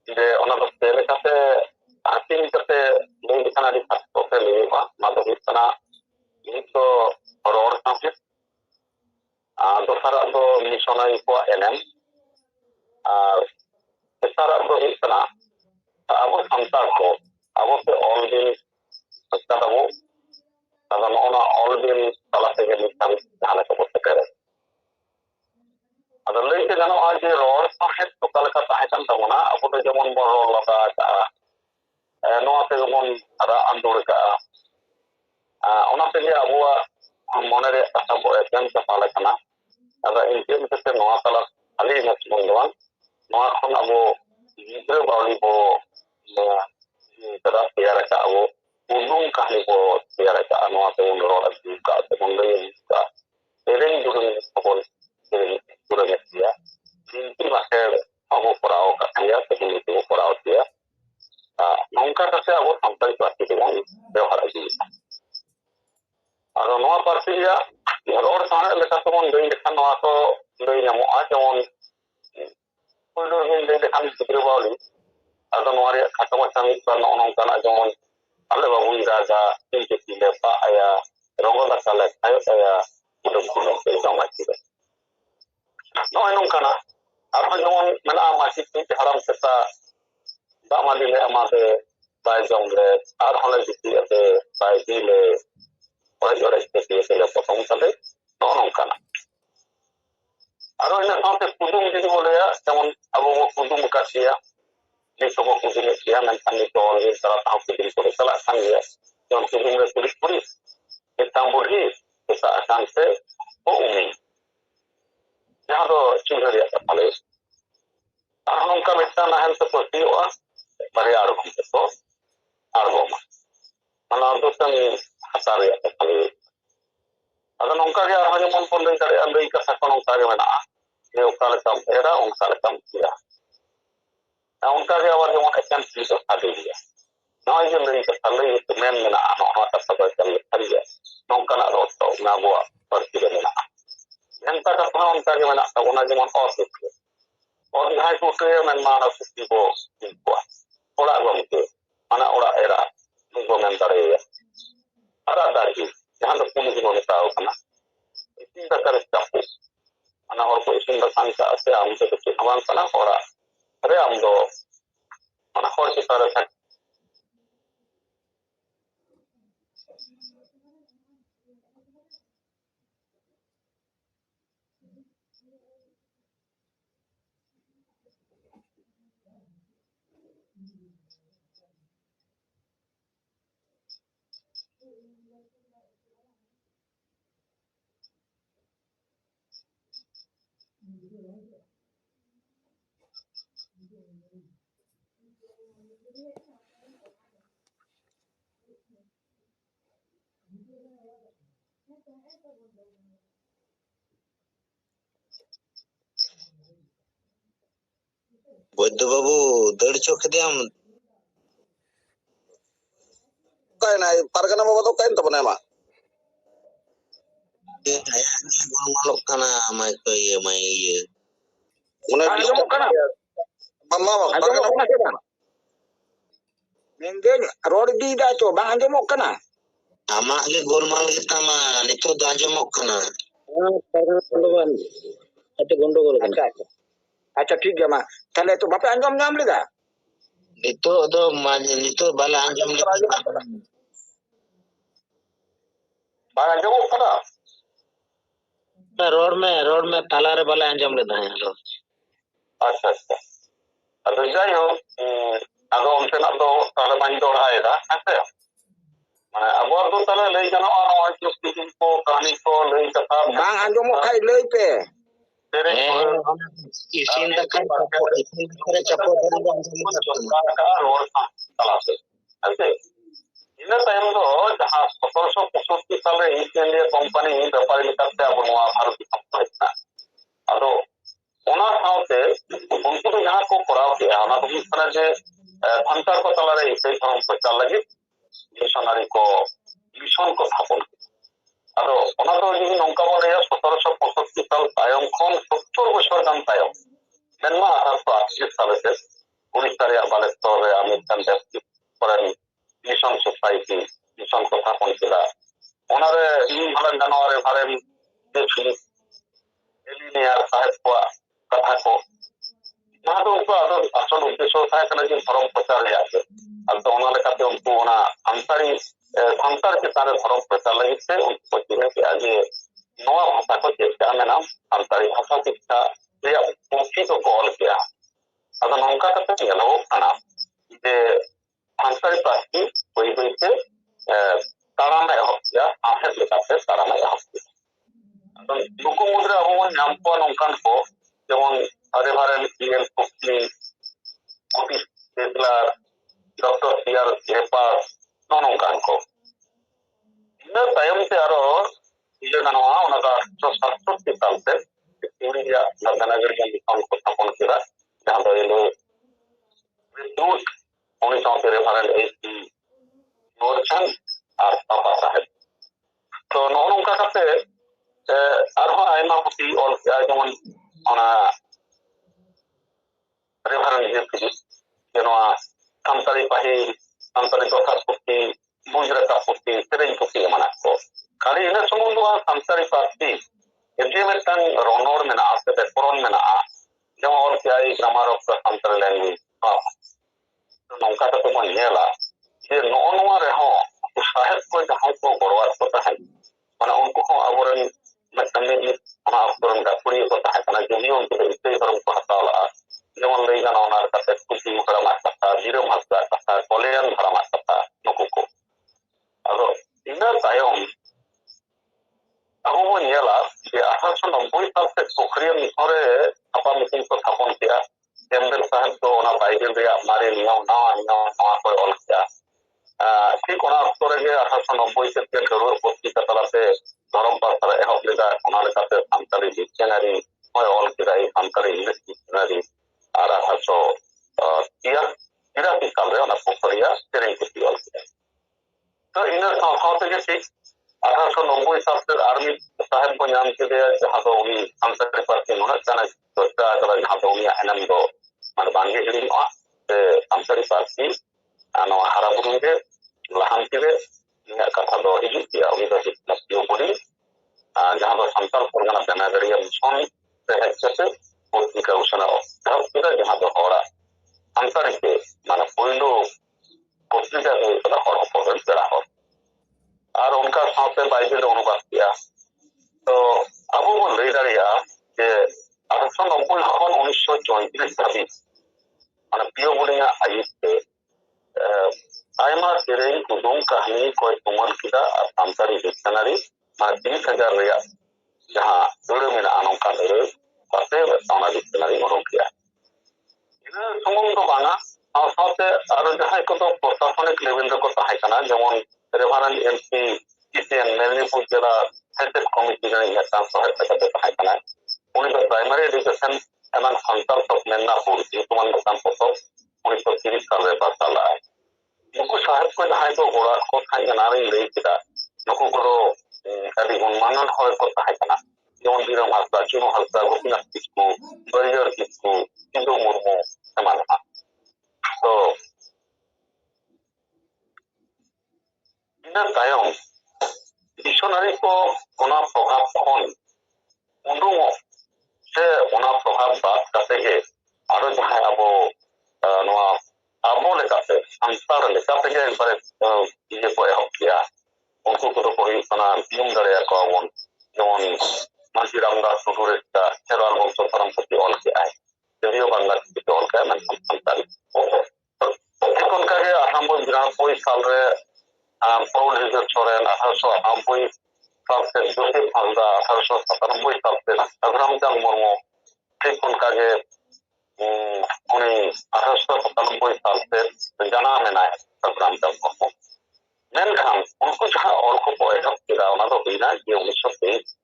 ᱡᱮ ᱚᱱᱟ ᱫᱚ ᱯᱮ ᱞᱮᱠᱟᱛᱮ ᱦᱟᱹᱴᱤᱧ ᱠᱟᱛᱮ ᱞᱟᱹᱭ ᱞᱮᱠᱷᱟᱱ ᱟᱹᱰᱤ ᱠᱷᱟᱴᱚ ᱛᱮ ᱞᱟᱹᱭᱚᱜᱼᱟ ᱚᱱᱟ ᱫᱚ ᱦᱩᱭᱩᱜ ᱠᱟᱱᱟ ᱢᱤᱫ ᱫᱚ ᱨᱚᱲ ᱥᱟᱶᱦᱮᱫ ᱟᱨ ᱫᱚᱥᱟᱨᱟᱜ ᱫᱚ ᱢᱤᱥᱚᱱᱟᱨᱤ ᱠᱚᱣᱟᱜ ᱮᱱᱮᱢ ᱟᱨ ᱛᱮᱥᱟᱨᱟᱜ ᱫᱚ ᱦᱩᱭᱩᱜ ᱠᱟᱱᱟ ᱟᱵᱚ ᱥᱟᱱᱛᱟᱲ ᱠᱚ ᱟᱵᱚᱛᱮ ᱚᱞ ᱵᱤᱞ ᱟᱠᱟᱫᱟᱵᱚ ᱟᱫᱚ ᱱᱚᱜᱼᱚ ᱱᱚᱣᱟ ᱚᱞ ᱵᱤᱞ ᱛᱟᱞᱟ ᱛᱮᱜᱮ ᱱᱤᱛ ᱫᱷᱟᱹᱵᱤᱡ ᱡᱟᱦᱟᱸ ᱞᱮᱠᱟ ᱵᱚ ᱥᱮᱴᱮᱨ ᱟᱫᱚ ᱞᱟᱹᱭᱛᱮ ᱜᱟᱱᱚᱜᱼᱟ ᱡᱮ ᱨᱚᱲ ᱥᱟᱶᱦᱮᱫ ᱚᱠᱟ ᱞᱮᱠᱟ ᱛᱟᱦᱮᱸ ᱠᱟᱱ ᱛᱟᱵᱚᱱᱟ ᱟᱵᱚ ᱫᱚ ᱡᱮᱢᱚᱱ ᱵᱚᱱ ᱨᱚᱲ ᱞᱟᱸᱫᱟ ᱟᱠᱟᱜᱼᱟ ᱱᱚᱣᱟ ᱛᱮᱜᱮ ᱵᱚᱱ ᱨᱟᱜ ᱟᱸᱫᱳᱲ ᱠᱟᱜᱼᱟ ᱚᱱᱟ ᱛᱮᱜᱮ ᱟᱵᱚᱣᱟᱜ ᱢᱚᱱᱮ ᱨᱮᱭᱟᱜ ᱠᱟᱛᱷᱟ ᱵᱚ ᱮᱯᱮᱢ ᱪᱟᱯᱟᱞ ᱟᱠᱟᱱᱟ lay lekhan noa ko lay nyamoa jemon puylo hin lay lekhan gidre bawli ado noa re khato macam itu nong kana jemon ale babu raja inke tile pa aya rongola sala ayo saya udum kuno ke sama tiba noa nong kana apa jemon mena masih ti haram seta ba mali le amate bai jomle ar hole jiti ate bai dile ore ore te le potong tale noa nong kana aro ina saute kudum jadi boleh ya jemon abu kudum kasia ni sobo kudum ya mentan itu orang salah tahu kudum itu salah sangya jemon kudum itu puris kita boleh kita akan se umi yang tu cuma dia terpalu orang kami sana hal seperti itu beri arus itu aroma mana tu kami hasar ya terpalu ada nongkar ya hanya mumpun dari anda ikat sakon nongkar mana dia ukal kam era ukal kam dia nah nongkar ya awal yang akan bisa ada dia nah ini dari kesalai itu mana anak atas sebagai kerja nongkar ada atau nabuah pergi mana yang tak apa nongkar mana tahu nak jaman orang itu orang hai tu saya mana sisi bo kuat orang bangke mana orang era nunggu dari ada dari yang tu pun kita tahu kan ini tak ada campur anak orang pun isin bersangka saya ambil kecil awal sana orang ada amdo anak orang kita ada বৈদ্য বাবু দেড় চোখে দিয়াম kaya na pargana bawa tu kain tu mana mak malok kana mai ko ye mai ye mana Anjom kana mama anjom kana kita menggen road di dah tu bang anjom kana amak ge gormal kita ma nito do anjomok kana ada gondogol kan acha ठीक है मा tahle tu bape anjom nyam leda nito do nito bala anjom le bang anjom kana road में ताला रे बला अंजाम लेदा है hello अच्छा अच्छा ado jai ho ado onte nak do tale bang do hai da ase mana abo do tale lei jano ano ajus bikin ko kahani ko lei kata bang anjom khai lei pe tere isin da kan isin kare chapo dari anjam ka road salah se ase ina time do jaha 1765 sale East India Company व्यापारी लेकर abo noa bharat disappoint na ado ona saute unku to jaha ko korao ke ona to misra je thantar ko talare sei thon prachar lagi missionary ko mission ko thapon ado ona to jodi nongka bole 1765 sal tayom khon 70 বছর gan tayom denma 1828 sale se unisare balestore american justice foreign mission society mission ko thapon kila onare bhalan january bharen de chili engineer saheb ko katha ko nah to unko ado asal uddesho saya kana je dharam prachar ya ase ado ona lekate unko ona ansari santar chitare dharam prachar lagi se unko chine ke aje noa bhasha ko chesta mena santari bhasha शिक्षा ya unki to call kiya ado nongka kate yelo kana je santari pasti koi se tarana ehop ya ahet lekate tarana ehop nuku mudra abo mon nyam ko nongkan ko jemon are bharen PM Pukli Otis Teslar Dr. C.R. Jepar nongkan ko ina tayam se aro iye ganoa ona da 167 sal se India Naganagar ke mission ko thapon kira jahan do elo reduce oni saute referent HT Norchan ar Papa Saheb to nongka kate arho aima पुथी ऑल जेमन ona reference jepi jeno santali pahil santali dosar puthi bujra ka puthi sereng puthi manak ko kali ina sumung do santali parti edi metang ronor mena ase be koron mena jemo ol kiai grammar of the santali language nongka ta ko nyela je no no re ho saheb ko jahai ko gorwar ko ta hai mana unko ko aboren metang ni ana aboren ka puri ko ta hai kana jeli unko ite harum ko hatala যেমন লেইগান ওনার কাছে কুচি মুখরামার কথা zero মাছদার কথা কলেয়ান ধরামার কথা নকুকো আদো ইনা তায়ম Abu Nyala যে 1890 সাল থেকে প্রক্রিয়া মিশরে আপা মিটিং को স্থাপন किया कैम्पबेल साहब तो ওনা বাইবেল রে আমারে নিয়ম না করে অল किया ঠিক ওনা অক্তরে 1890 থেকে জরুর পত্রিকা তলাতে ধরম পাতারে এহব লেদা ওনার কাছে সান্তালি ডিকশনারি হয় অল किया এই Santali English dictionary ara haso tidak fikal re ona properya sereng puti ol kiya to ina saute je ঠিক 1890 साल से आर्मी साहब को नाम के दिया जहां तो उनी अंतर पर के होना जाना तो जहां तो उनी एनम दो मान बांगे हिड़ी से अंतर पर की ano hara burung ke lahan ke ina kata do hiji ya uni do hiji budi jahan do santal porgana benagariya mission se hekse পত্রিকা ঘোষণা kita jahan do hora antar ke mana poilo পত্রিকা ঘোষণা hora hopon kera ho আর उनका साथे Bible অনুবাদ किया তো আবু বল লই দাঁড়িয়া যে 1890 খন 1934 সালে মানে পিও বলিয়া আইতে আইমা সেরেই কুদুম কাহিনী কয় তুমল কিদা আর সান্তারি ডিকশনারি মানে 30,000 Riya jahan dulu mina anongkan dulu pasti sama dictionary ngorong kia ini sumung do bana saute aro jahai ko do prosasonik level re ko tahay kana jemon referent MP CCN Medinipur jela health committee jani yatan sahay takate tahay kana uni do primary education eman santal top Medinapur tuman dokan poto 1930 साल रे basala hai nuku saheb ko jahai do gora ko thai kana ri lei kita nuku ko do adi gunmanan hoy ko tahay kana যেমন বিরম হাসদা চুনো হাসদা গোপীনাথ কিসকু বরিজর কিসকু সিন্ধু মুর্মু এমান তো inner তায়ম missionary को ওনা প্রভাব খন উন্ডুং সে ওনা প্রভাব বাদ কাতে গে আরো যাহাই আবো নোয়া আবো লেকাতে সান্তার লেকাতে গে একবারে ইয়ে को এহব किया उनको को तो कोई kana পিয়ম দাঁড়িয়া কবন যেমন Masih ramdas Suresta Heran Bangsa Parampati ol ke ai jadi bangla itu ol ke man samtali kon kage 1892 साल रे Paul Rizer Soren 1890 साल से Joseph Halda 1897 साल से Abraham Jang Murmu ठीक kon kage उन्हें 1897 साल से जना में ना Abraham Jang Murmu मेनखान उनको जहां और को पॉइंट किया उना तो बिना ये 1923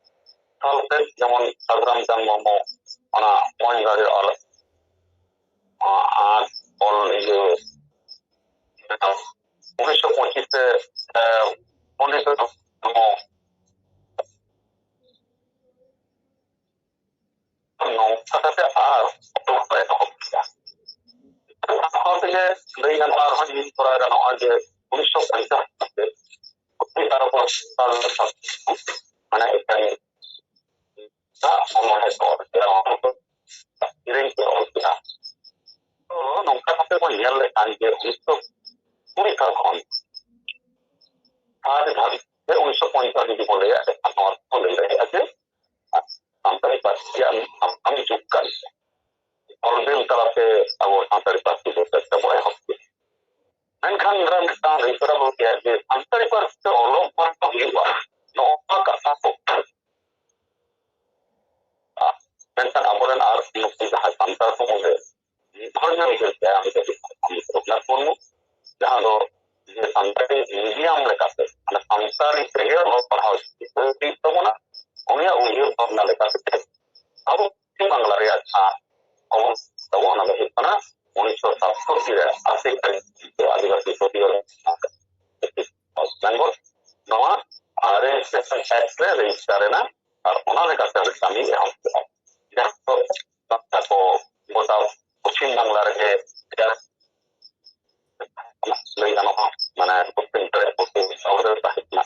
साल से যেমন সাধারণ জন্ম ওনা পয়েন্ট গাড়ি অল অল ইয়ে 1925 से পণ্ডিত नो সাথে আর তো হয় থেকে লইগান আর হই করা গেল যে 1950 তে তার উপর সাল মানে এখানে Omong hesor, kira orang tu kirim ke orang kita. Oh, nongka sampai kau nyel anjir untuk mereka kon. Ada hari, dia unsur poin tadi di boleh ada orang boleh ada. Sampai pasti kami juga. Orang dia kalau ke awal sampai pasti kita boleh hoki. Menkan orang kita itu adalah dia sampai pasti orang pasti juga. Nongka kata mentan amoran arus nukti jahat santar semua kornya itu ya kita kami teruslah pun jahan do ये संतरी medium लेकाते ana संसारी prayer और पढ़ाओ itu itu mana उन्हें उन्हें अपना लेकाते अब तीन बांग्ला रे अच्छा और तो वो ना बे पना 1970 रे आसे करी आदिवासी सोटियो बेंगल नवा आरे सेशन एक्ट रे रजिस्टर है ना और उन्हें लेकाते kami ehok dah ko gota Pochin Bangla rege lay gano mana Pochin tere Pochin awre tahitna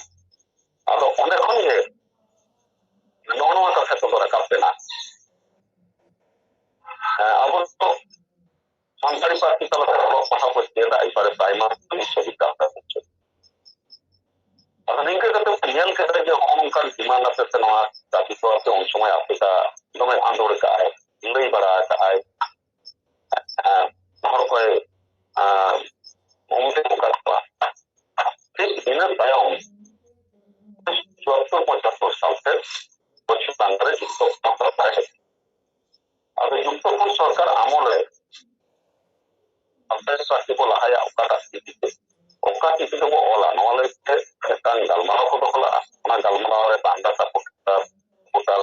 ado onde khon ge nono ta se to rakap pena abo to santari parti tala কথা বলতে দা ইপারে primer ছবি কাটা হচ্ছে ᱟᱫᱚ ᱱᱤᱝᱠᱟᱹ ᱠᱟᱛᱮ ᱧᱮᱞ ᱠᱟᱛᱮ ᱡᱮ ᱚᱱᱠᱟᱱ ᱰᱤᱢᱟন্ᱰ ᱟᱛᱮ ᱥᱮ ᱱᱚᱣᱟ ᱫᱟᱵᱤ ᱠᱚ ᱟᱛᱮ ᱩᱱ ᱥᱚᱢᱚᱭ ᱟᱯᱮᱠᱟ ᱫᱚᱢᱮ ᱟᱸᱫᱳᱲ ᱠᱟᱜᱼᱟᱭ ᱞᱟᱹᱭ ᱵᱟᱲᱟ ᱠᱟᱜᱼᱟᱭ ᱦᱚᱲ ᱠᱚᱭ ᱩᱢᱴᱮ ᱠᱟᱜ ᱠᱚᱣᱟ ᱴᱷᱤᱠ ᱤᱱᱟᱹ ᱛᱟᱭᱚᱢ 74-75 ᱥᱟᱞᱛᱮ ᱯᱚᱪᱷᱤᱢ ᱵᱟᱝᱞᱟ ᱨᱮ ᱡᱩᱠᱛᱚ ᱥᱚᱨᱠᱟর ᱛᱟᱦᱮᱸ ᱟᱫᱚ ᱡᱩᱠᱛᱚᱯᱩᱨ ᱥᱚᱨᱠᱟর ᱟᱢᱚᱞ ᱨᱮ ᱥᱟᱱᱛᱟᱲ ᱯᱟᱨᱴᱤ ᱠᱚ ᱞᱟᱦᱟᱭᱟ ᱚᱠᱟᱴᱟᱜ ᱛᱤᱛᱤ ᱚᱠᱟ ᱛᱤᱛᱤ ᱫᱚᱵᱚ ᱚᱞᱟ ᱱᱚᱣᱟ ᱞᱟᱹᱜᱤᱫ ᱢᱤᱫᱴᱟᱝ ᱜᱟᱞᱢᱟᱨᱟᱣ ᱠᱚ ᱫᱚᱦᱚ ᱞᱟᱜᱼᱟ ᱚᱱᱟ ᱜᱟᱞᱢᱟᱨᱟᱣ ᱨᱮ ᱵᱟᱝᱞᱟ ᱥᱟᱯᱳᱨᱴ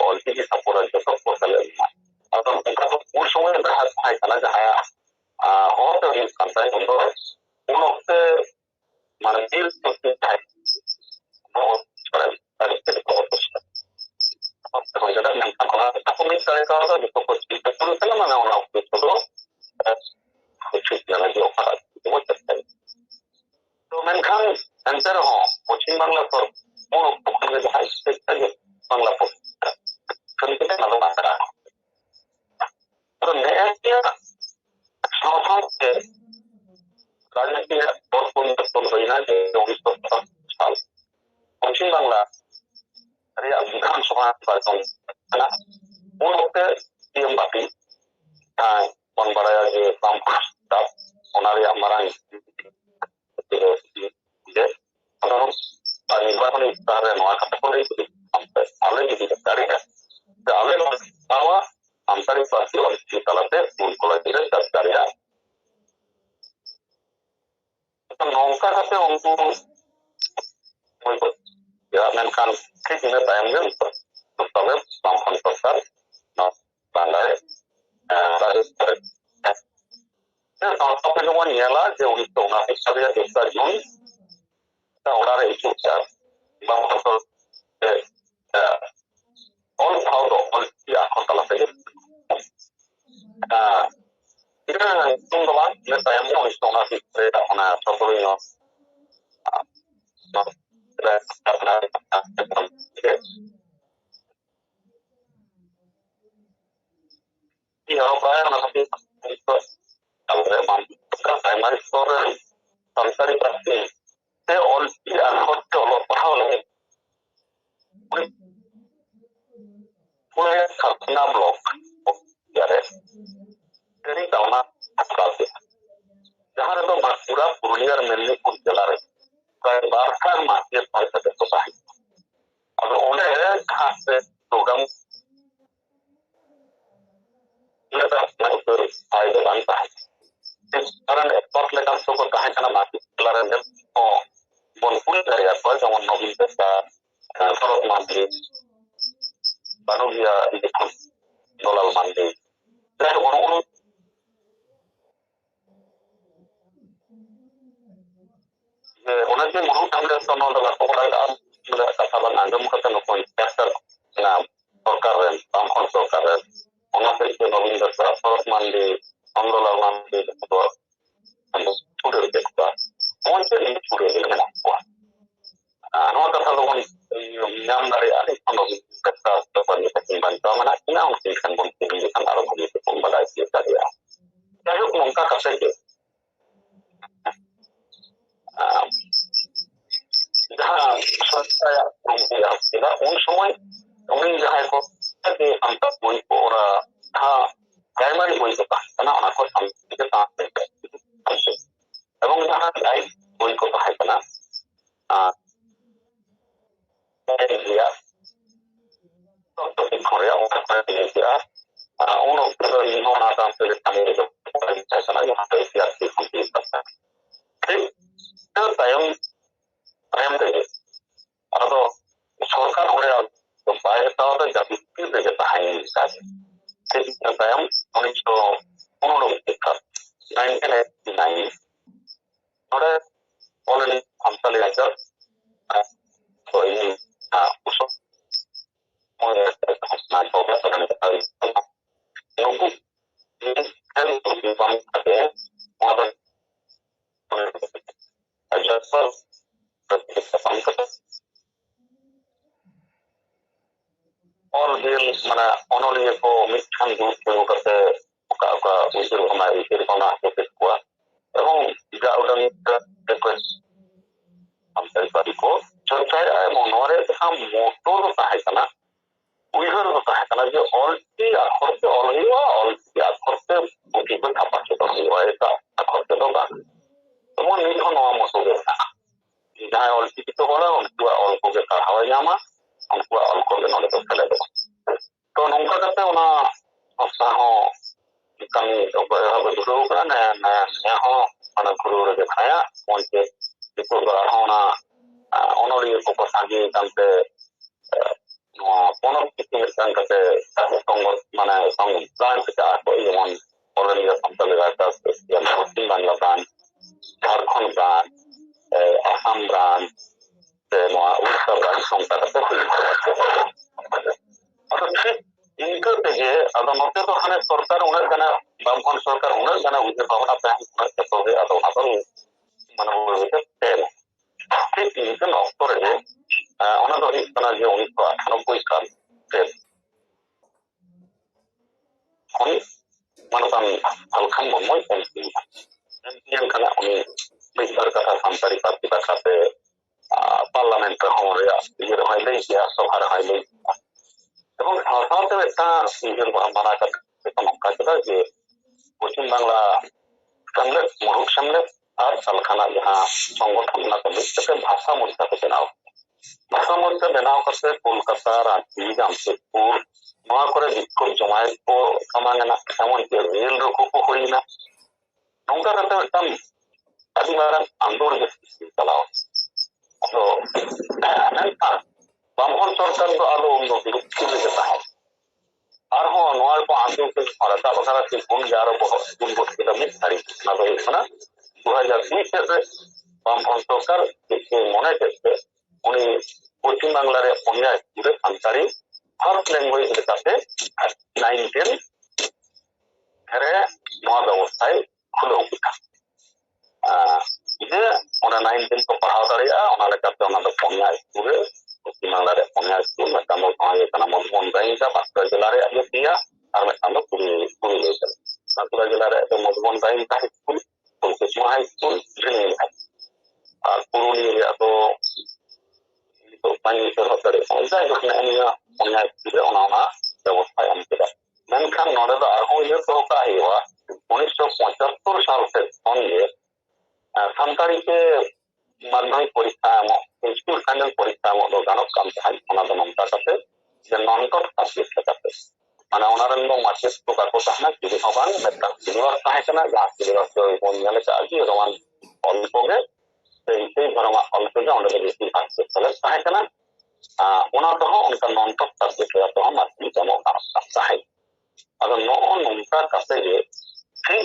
ᱚᱞᱪᱤᱠᱤ ᱥᱟᱯᱳᱨᱴ ᱡᱚᱛᱚ ᱠᱚ ᱥᱮᱞᱮᱫ ᱞᱮᱱᱟ ᱟᱫᱚ ᱚᱱᱠᱟ ᱫᱚ ᱩᱱ ᱥᱚᱢᱚᱭ ᱡᱟᱦᱟᱸ ᱛᱟᱦᱮᱸ ᱠᱟᱱᱟ ᱡᱟᱦᱟᱸᱭᱟᱜ ᱦᱚᱲᱛᱮ ᱦᱩᱭᱩᱜ ᱠᱟᱱ ᱛᱟᱦᱮᱸ ᱩᱱ ᱚᱠᱛᱮ ᱢᱟᱱᱮ ᱫᱤᱞ ᱥᱚᱠᱛᱤ ᱛᱟᱦᱮᱸ ᱢᱮᱱᱠᱷᱟᱱ ᱚᱱᱟ ᱠᱚ ᱢᱤᱫ ᱫᱟᱲᱮ ᱠᱟᱣᱫᱟ ᱡᱚᱛᱚ ᱠᱚ ᱪᱤᱱᱛᱟᱹ ᱠᱟᱱᱟ ᱢᱟᱱᱮ ᱚᱱᱟ ᱚᱠᱛᱚ ᱫᱚ ᱴᱷᱤᱠ ᱜᱮᱭᱟ ᱡᱮ ᱚᱠᱟᱴᱟᱜ ᱵᱚ ᱪᱮᱥᱴᱟᱭᱟ ᱛᱚ ᱢᱮᱱᱠᱷᱟᱱ ᱮᱱᱛᱮ ᱨᱮᱦᱚᱸ ᱯᱚᱪᱷᱤᱢ ᱵᱟᱝᱞᱟ ᱠᱷᱚᱱ ᱩᱱ ᱚᱠᱛᱚ ᱠᱷᱚᱱ ᱜᱮ ᱡᱟᱦᱟᱸ ᱥᱴᱮᱴ ᱛᱮᱜᱮ ᱵᱟᱝᱞᱟ ᱠᱷᱟᱹᱞᱤ ᱠᱟᱛᱮ ᱚᱱᱟ ᱫᱚ ᱵᱟᱝ ᱪᱟᱞᱟᱜᱼᱟ ᱟᱫᱚ ᱱᱮᱜᱼᱮ ᱥᱟᱶ ᱥᱟᱶᱛᱮ ᱨᱟᱡᱽᱱᱤᱛᱤ ᱨᱮᱭᱟᱜ ᱫᱚᱞ ᱯᱚরিবর্তন ᱦᱩᱭᱱᱟ ᱡᱮ 1950 সাল পশ্চিম বাংলা ᱨᱮᱭᱟᱜ বিধানসভা নির্বাচন ᱠᱟᱱᱟ ᱩᱱ ᱚᱠᱛᱮ ᱯᱤএᱢ ᱵᱟᱯᱤ ᱡᱟᱦᱟᱸᱭ ᱵᱚᱱ ᱵᱟᱲᱟᱭᱟ ᱡᱮ ᱵᱟᱢᱯᱷᱨᱚᱱᱴ ᱚᱱᱟ ᱨᱮᱭᱟᱜ ᱢᱟᱨᱟᱝ ᱡᱮ নির্বাচনী স্তরে নয়া কথা বলে আলে যদি দাঁড়িয়ে আলে পাওয়া সান্তাড়ি পার্টি অলিম্পিক তালাতে স্কুল কলেজে দাঁড়িয়ে নৌকা কাছে উনকু menkan ঠিক ইনা টাইম রে তবে বামফ্রন্ট সরকার বাংলায় sampai kemudian nyala je untuk nafis saja kita jun kita orang itu car bang betul all how do all ya kalau saja kita tunggu lah kita yang mau itu nafis kita mana sebelumnya iya bayar nanti itu kalau memang primary store sansari pasti saya all ya hotel pahal lagi mulai karena blok ya dari tahun asal jahar itu Madura Purulia Meli pun jalan kayak bahkan masih pada susah ada oleh khas program kita itu ada bantah sekarang ekspor lekas soko tahan karena masih kelaran oh bonpun dari apa jangan mobil besar sorot mandi baru dia di depan dolal mandi dan orang-orang orang yang mau tampil sama dengan orang sudah kasaban anggap kata nopon dasar nah sorkaran bangkon sorkaran orang itu mobil besar sorot mandi dolal mandi itu anda sudah dekat orang ini sudah dengan apa nova kata logon nyam dari ali kono kata depan itu bantu mana ina mungkin kan mungkin kan ada begitu pembalas tadi ya jadi mungkin kata saja dah saya ya tidak semua orang jahat kok tapi antar pun orang primary pun itu karena aku sampai kita sampai এবং যারা live বই কথা হয় না dia untuk Korea orang Indonesia orang dari mana sampai kami itu saya sana yang ada siasi kita itu tayang deh atau sorkan orang bayar tahu dan jadi kita tahan saja jadi tayang orang itu orang kita 1989 ada oleh Amsali aja so ini usah mau ya nah coba mana onoliya ko mithan du ko kate oka unsur kama unsur kama ke kuwa এবং যা Udan request আমসাই পারিকো চর্চায় এবং নরে সাম motor তাহে কানা উইহার তাহে কানা যে অলটি আখরতে অলহিওয়া অলটি আখরতে বুকিবে থাপাছে তো হইওয়া এটা আখরতে তো বা তেমন নিথন নয়া মসুগে না যাহাই অলটি তো বলা উনকুয়া অলকোগে কাহাওয়া জামা উনকুয়া অলকোগে নলে তো ফেলে দেব তো নংকা কাতে ওনা সপ্তাহ kami apa dulu kan na ho ana guru re khaya onte itu hona onori ko ko sagi tampe no pono kitu san kate song mana song plan kita ko yang onori sampai rata yang posting bangla ban Jharkhand ban Assam ban no Odisha ban song kate इनके तेजे अब नोटे तो हने सरकार उन्हें जाना बामकौन सरकार उन्हें जाना उधर भावना पे उन्हें तो गए अब वहाँ पर मन वो इधर तेल ठीक इनके नौकर है उन्हें तो इस तरह जो उनको 98 साल तेल उन्हें मनोतन अलखन बम्बई एमपीएम करना उन्हें बिस्तर कथा संसारी पार्टी का खाते पार्लियामेंट हमारे ये रहाई ले या सभा रहाई ले এবং সাধারণত একটা নিজের মানা করতে মক্কা ছিল যে পশ্চিম বাংলা সামনে মুলুক সামনে আর সালখানা যাহা সংগঠন না করবে সেটা ভাষা মোর্চাকে বেনাও ভাষা মোর্চা বেনাও করতে কলকাতা রাঁচি জামশেদপুর নয়া করে বিক্ষোভ জমায়েত ko সামান্য না এমনকি রেল রোকো হই না নৌকা করতে একটা আদি মারান আন্দোলন চালাও তো বামপন্থী সরকার তো আলো অন্য বিরক্তি লেগে থাকে আর হ্যাঁ নয় को आंदोलन के फरता वगैरह से गुण जा रहा बहुत गुण बहुत के लिए तारीख ना भाई ना 2020 से বামপন্থী সরকার के মনে করতে উনি পশ্চিম বাংলার পনিয়া পুরো সান্তারি ফার্স্ট ল্যাঙ্গুয়েজ লেখাতে 9-10 এর নয়া ব্যবস্থায় খুলে উঠা इधर उन्हें 9-10 को पढ़ा दाड़िया उन्हें लेकर उन्हें पनिया पुरे पश्चिम बांग्ला रे पनिया स्कूल में तमो ये तना मधुबन गई का बांकुड़ा जिला रे आगे दिया और में तमो पूरी ले चल बांकुड़ा जिला रे तो मधुबन गई का स्कूल फुलकुसमा हाई स्कूल ड्रिलिंग है और पुरुलिया तो पानी से होता रे ऐसा ही उसने अन्य पनिया स्कूल उन्होंने व्यवस्था हम किया मेनखान नोड़े तो आरहों ये तो का ही हुआ 1975 साल से होंगे संतारी के माध्यमिक परीक्षा स्कूल फाइनल परीक्षा दो गानक काम चाहे ओना दो नमता करते जे नॉनकट सब्जेक्ट करते माने ओनारन दो मार्केट तो का को ताहना कि हवान मेटा सिलेबस ताहे कना जा सिलेबस तो कोन नेले का कि रवान अल्पगे से भरमा अल्पगे ओंडे बेसी भाषा चले ताहे कना ओना तो उनका नॉनकट सब्जेक्ट तो हम असली जमो का चाहे अगर नो नमता करते जे फिर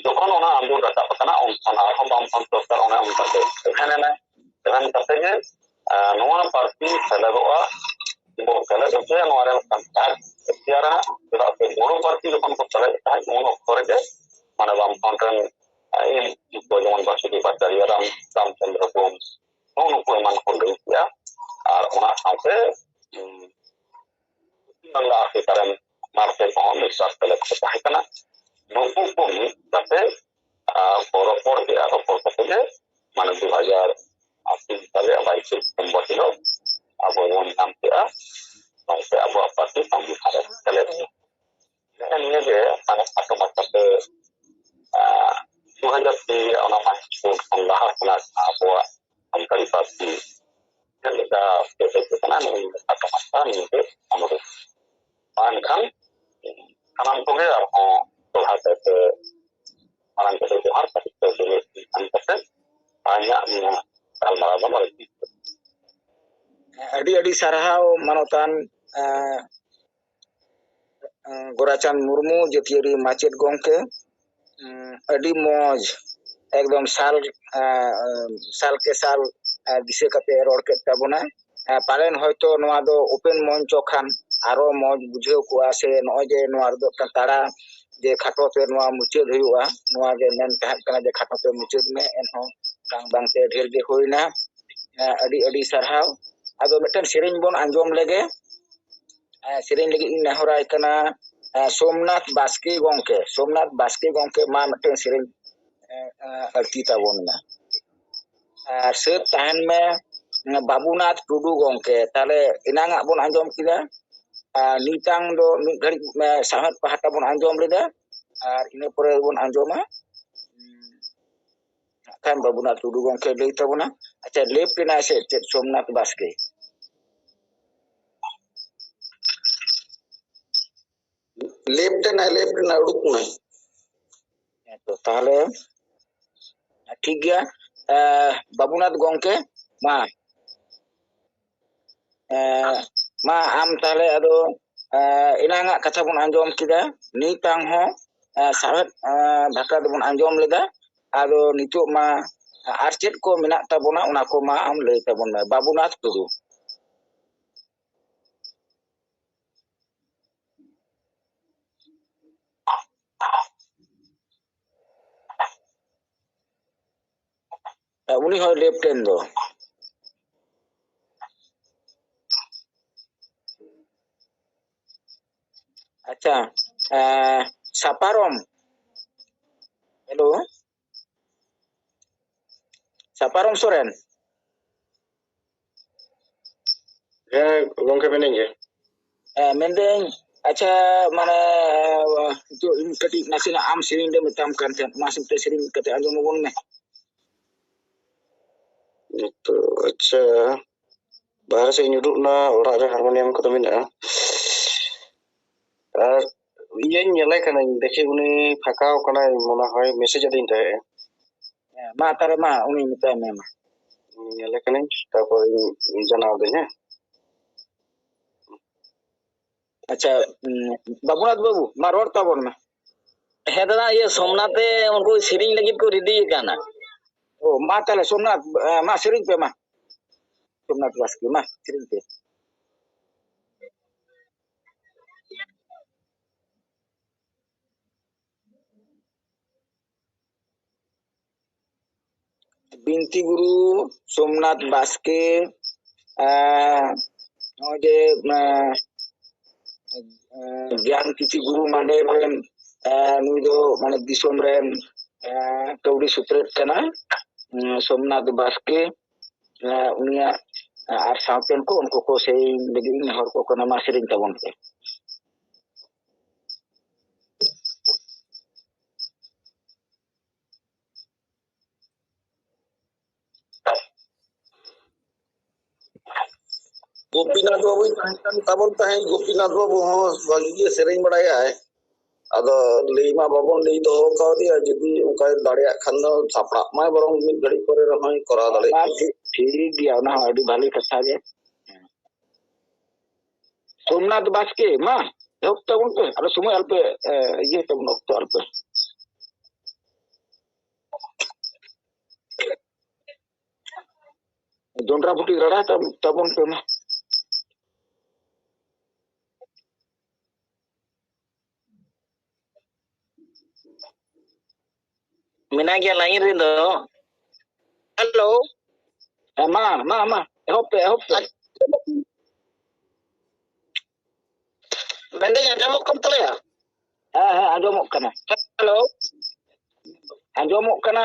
যখন ওনা আন্দোলন রাখা পাকানা ওনা বামপন্থী সরকার ওনা উনকাতে এখানে না এখানে কাছে যে নোয়া পার্টি ফেলাগোয়া এবং ফেলে যে নোয়ারে কান্টার এতিয়ারা যে বড় পার্টি যখন ফেলে তাই কোন করে যে মানে বামপন্থী এই যেমন বাসুদেব ভট্টাচার্য রামচন্দ্র গোম কোন পরিমাণ করলে ইয়া আর ওনা সাথে বাংলা আছে কারণ মার্কেট কম বিশ্বাস ফেলে তাই না नौकू को मिलते पौर के आरोप करते माने 2022 साले 22 सितंबर दिनो अब वो नाम किया नौसे अब पार्टी संविधान चले ini je mana satu macam tu 2003 orang masuk pembahas apa angkari parti dan kita kebetulan ini satu masa ni menurut kan kanan tu ke तो हाथ से orang kita itu harus kita boleh angkat banyak almarhum lagi adi sarhau manotan Gorachan Murmu Jetiari Macet Gongke adi moj ekdom sal ke sal dise kate ror ke tabona palen hoyto noa do open moncho khan aro moj bujheu ko ase noy je noa do tara जे खाटो पे नोआ मुचेद हुआ नोआ जे main तहत कना जे खाटो पे मुचेद में एनहो बांग बांग ते ढेर जे होइना अडी अडी सरहाव आदो मिटन सेरिंग बोन आंजोम लेगे sering lagi nehrai kana Somnath Baske gongke ma meten sering arti tabon na se tahan me Babunath Tudu gongke tale inanga bon anjom kida nitang do mid ghadik sahat pahata bon anjom leda ar ina pore bon anjoma kan Babunath Tudu gongke lei tabona acha lep kena se Somnath Baske left na uduk na to tahle ठीक गया Babunath gongke ma am tahle ado inanga katha bon anjom kida nitang ho sahat bhaka bon anjom leda ado nituk ma ar chet ko menak tabona ona ko ma am lei tabon ma Babunath Tudu uni hoy left hand do acha Saparom hello Saparom Soren gongke menenge mendeng acha mana itu ketik nasina am sering de metam kan masuk te sering kata anjom wong me itu acha bahasa nyuduk na ora re harmonium ko tamina ar iyan nyelai kana dekhe uni phakao kana mona hoy message adin tahe ma tare ma uni metam me ma nyelai kana tapor janao de ha अच्छा बाबूनाथ बाबू मा road ताबन में है दादा ये सोमनाथ पे उनको shearing लगी को रेडी करना ओ मा ताले सोमनाथ मा सीरिंग पे मा सोमनाथ बास्की मा सीरिंग पे बिनती गुरु सोमनाथ बास्के जे ज्ञान किसी गुरु माने रेन नुई दो माने दिसोम रेन कौड़ी सुत्रेट कना सोमनाथ बास्के उनिया आर साउतेन को उनको को से लगी हर को कना मा सीरिंग ताबन पे गोपीनाथ बाबू tabon tahe Gopinath babu ho bagi sering badaya hai ado leima babon lei do ka dia jodi ukai dareya khan do sapra mai borong mid gadi kore rahoy kora dare ठीक दिया ना अड़ी भाली कथा जे सोमनाथ बास्के मा एहब ताबन पे अरे समय अल्पे ये ताबन ऑक्टो अल्पे जोंड्रा फुटी रड़ा ताबन पे मा मिना गया लाइन रे दो हेलो मा एहब पे मेंदे आंजमok kam tale ya आंजमक कना हेलो आंजमक कना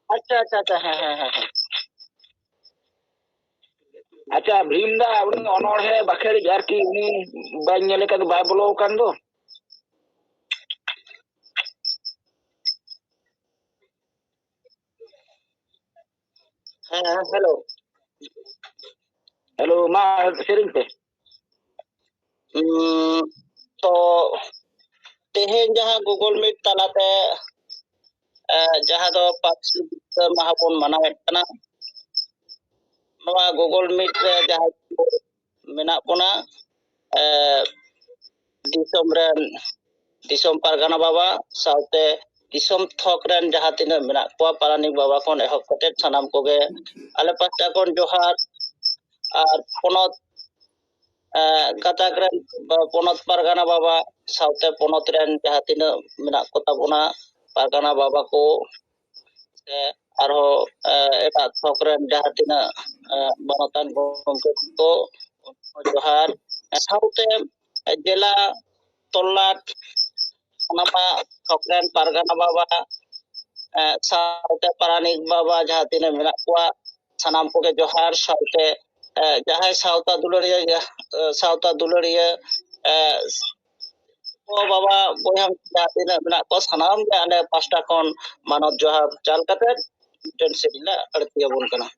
अच्छा अच्छा अच्छा हाँ अच्छा भीमदा उनी अनोर है बखेड़ी यार की उनी बाय नेले का बाय बोलो कान दो हाँ हेलो मा सेरिंग पे तो तेहेन जहाँ गूगल मीट तालाते जहाँ दो पार्सी महापुन मनावेत कना नवा गूगल मीट रे जहाँ मेना पुना दिसोम पारगाना बाबा साउते दिसोम थोकरेन जहाँ तिना मेना कुआ पारानिक बाबा कोन एहब कते सनाम कोगे आले पास्टा कोन जोहार और पोनत गाताक रेन पोनत पारगाना बाबा साउते पोनत रेन जहाँ तिना मेना को ताबोना पारगाना बाबा को से आरो एटा थोकरेन जहाँ तिना बनतान गंके को जोहार साउते जिला तोलाट nama Kopren Pargana Baba साउते पारानिक बाबा जहाँ तीन मेरा कुआ सनाम को के जोहार साउते जहाँ साउता दुलरिया ओ बाबा बोय हम जहाँ तीन मेरा को सनाम के आले पास्टा कौन मानव जोहार चाल करते जन से बिला अड़तिया बोल करना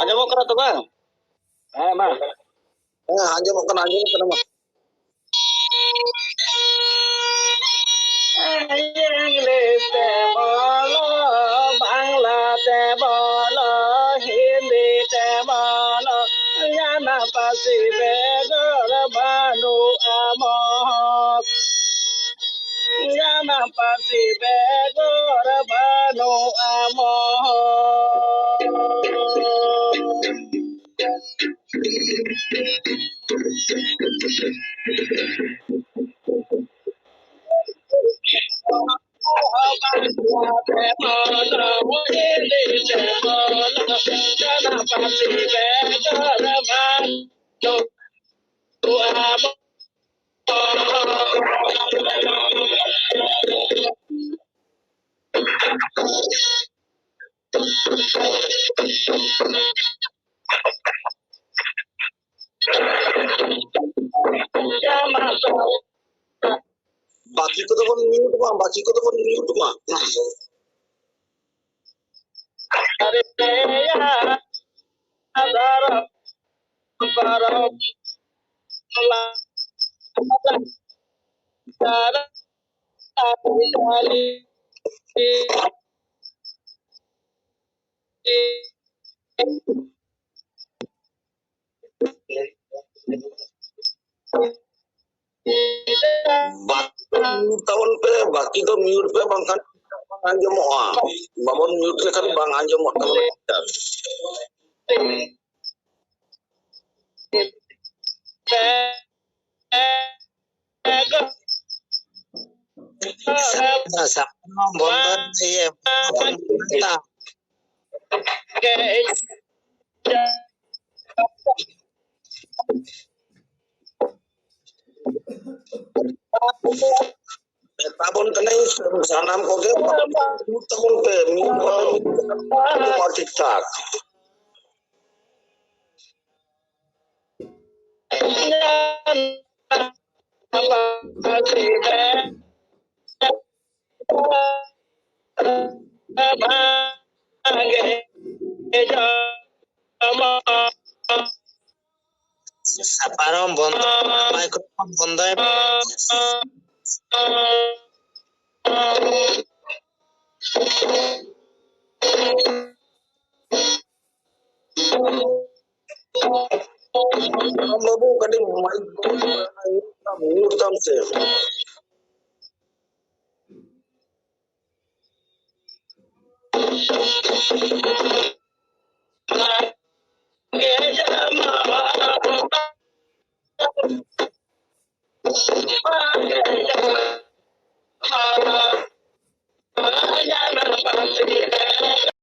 आजमो करा तो बा मा आंजमोग कना मा इंग्लिश ते बोलो बांग्ला ते बोलो हिंदी ते बोलो जाना पासी बेगर बानु आमोक जाना पासी बेगर बानु आमोक बाकी को तो बोल म्यूट मा बाकी को तो बोल म्यूट मा अरे यार अदारा पारा ला दारा आली tahun pe baki to mute pe bangkan anjamoa babon mute le kan bang anjamot tabon kanai sanam ko ge tahun pe mute tik tak Saparom bondo microphone bondo babu kadang mic mute tam se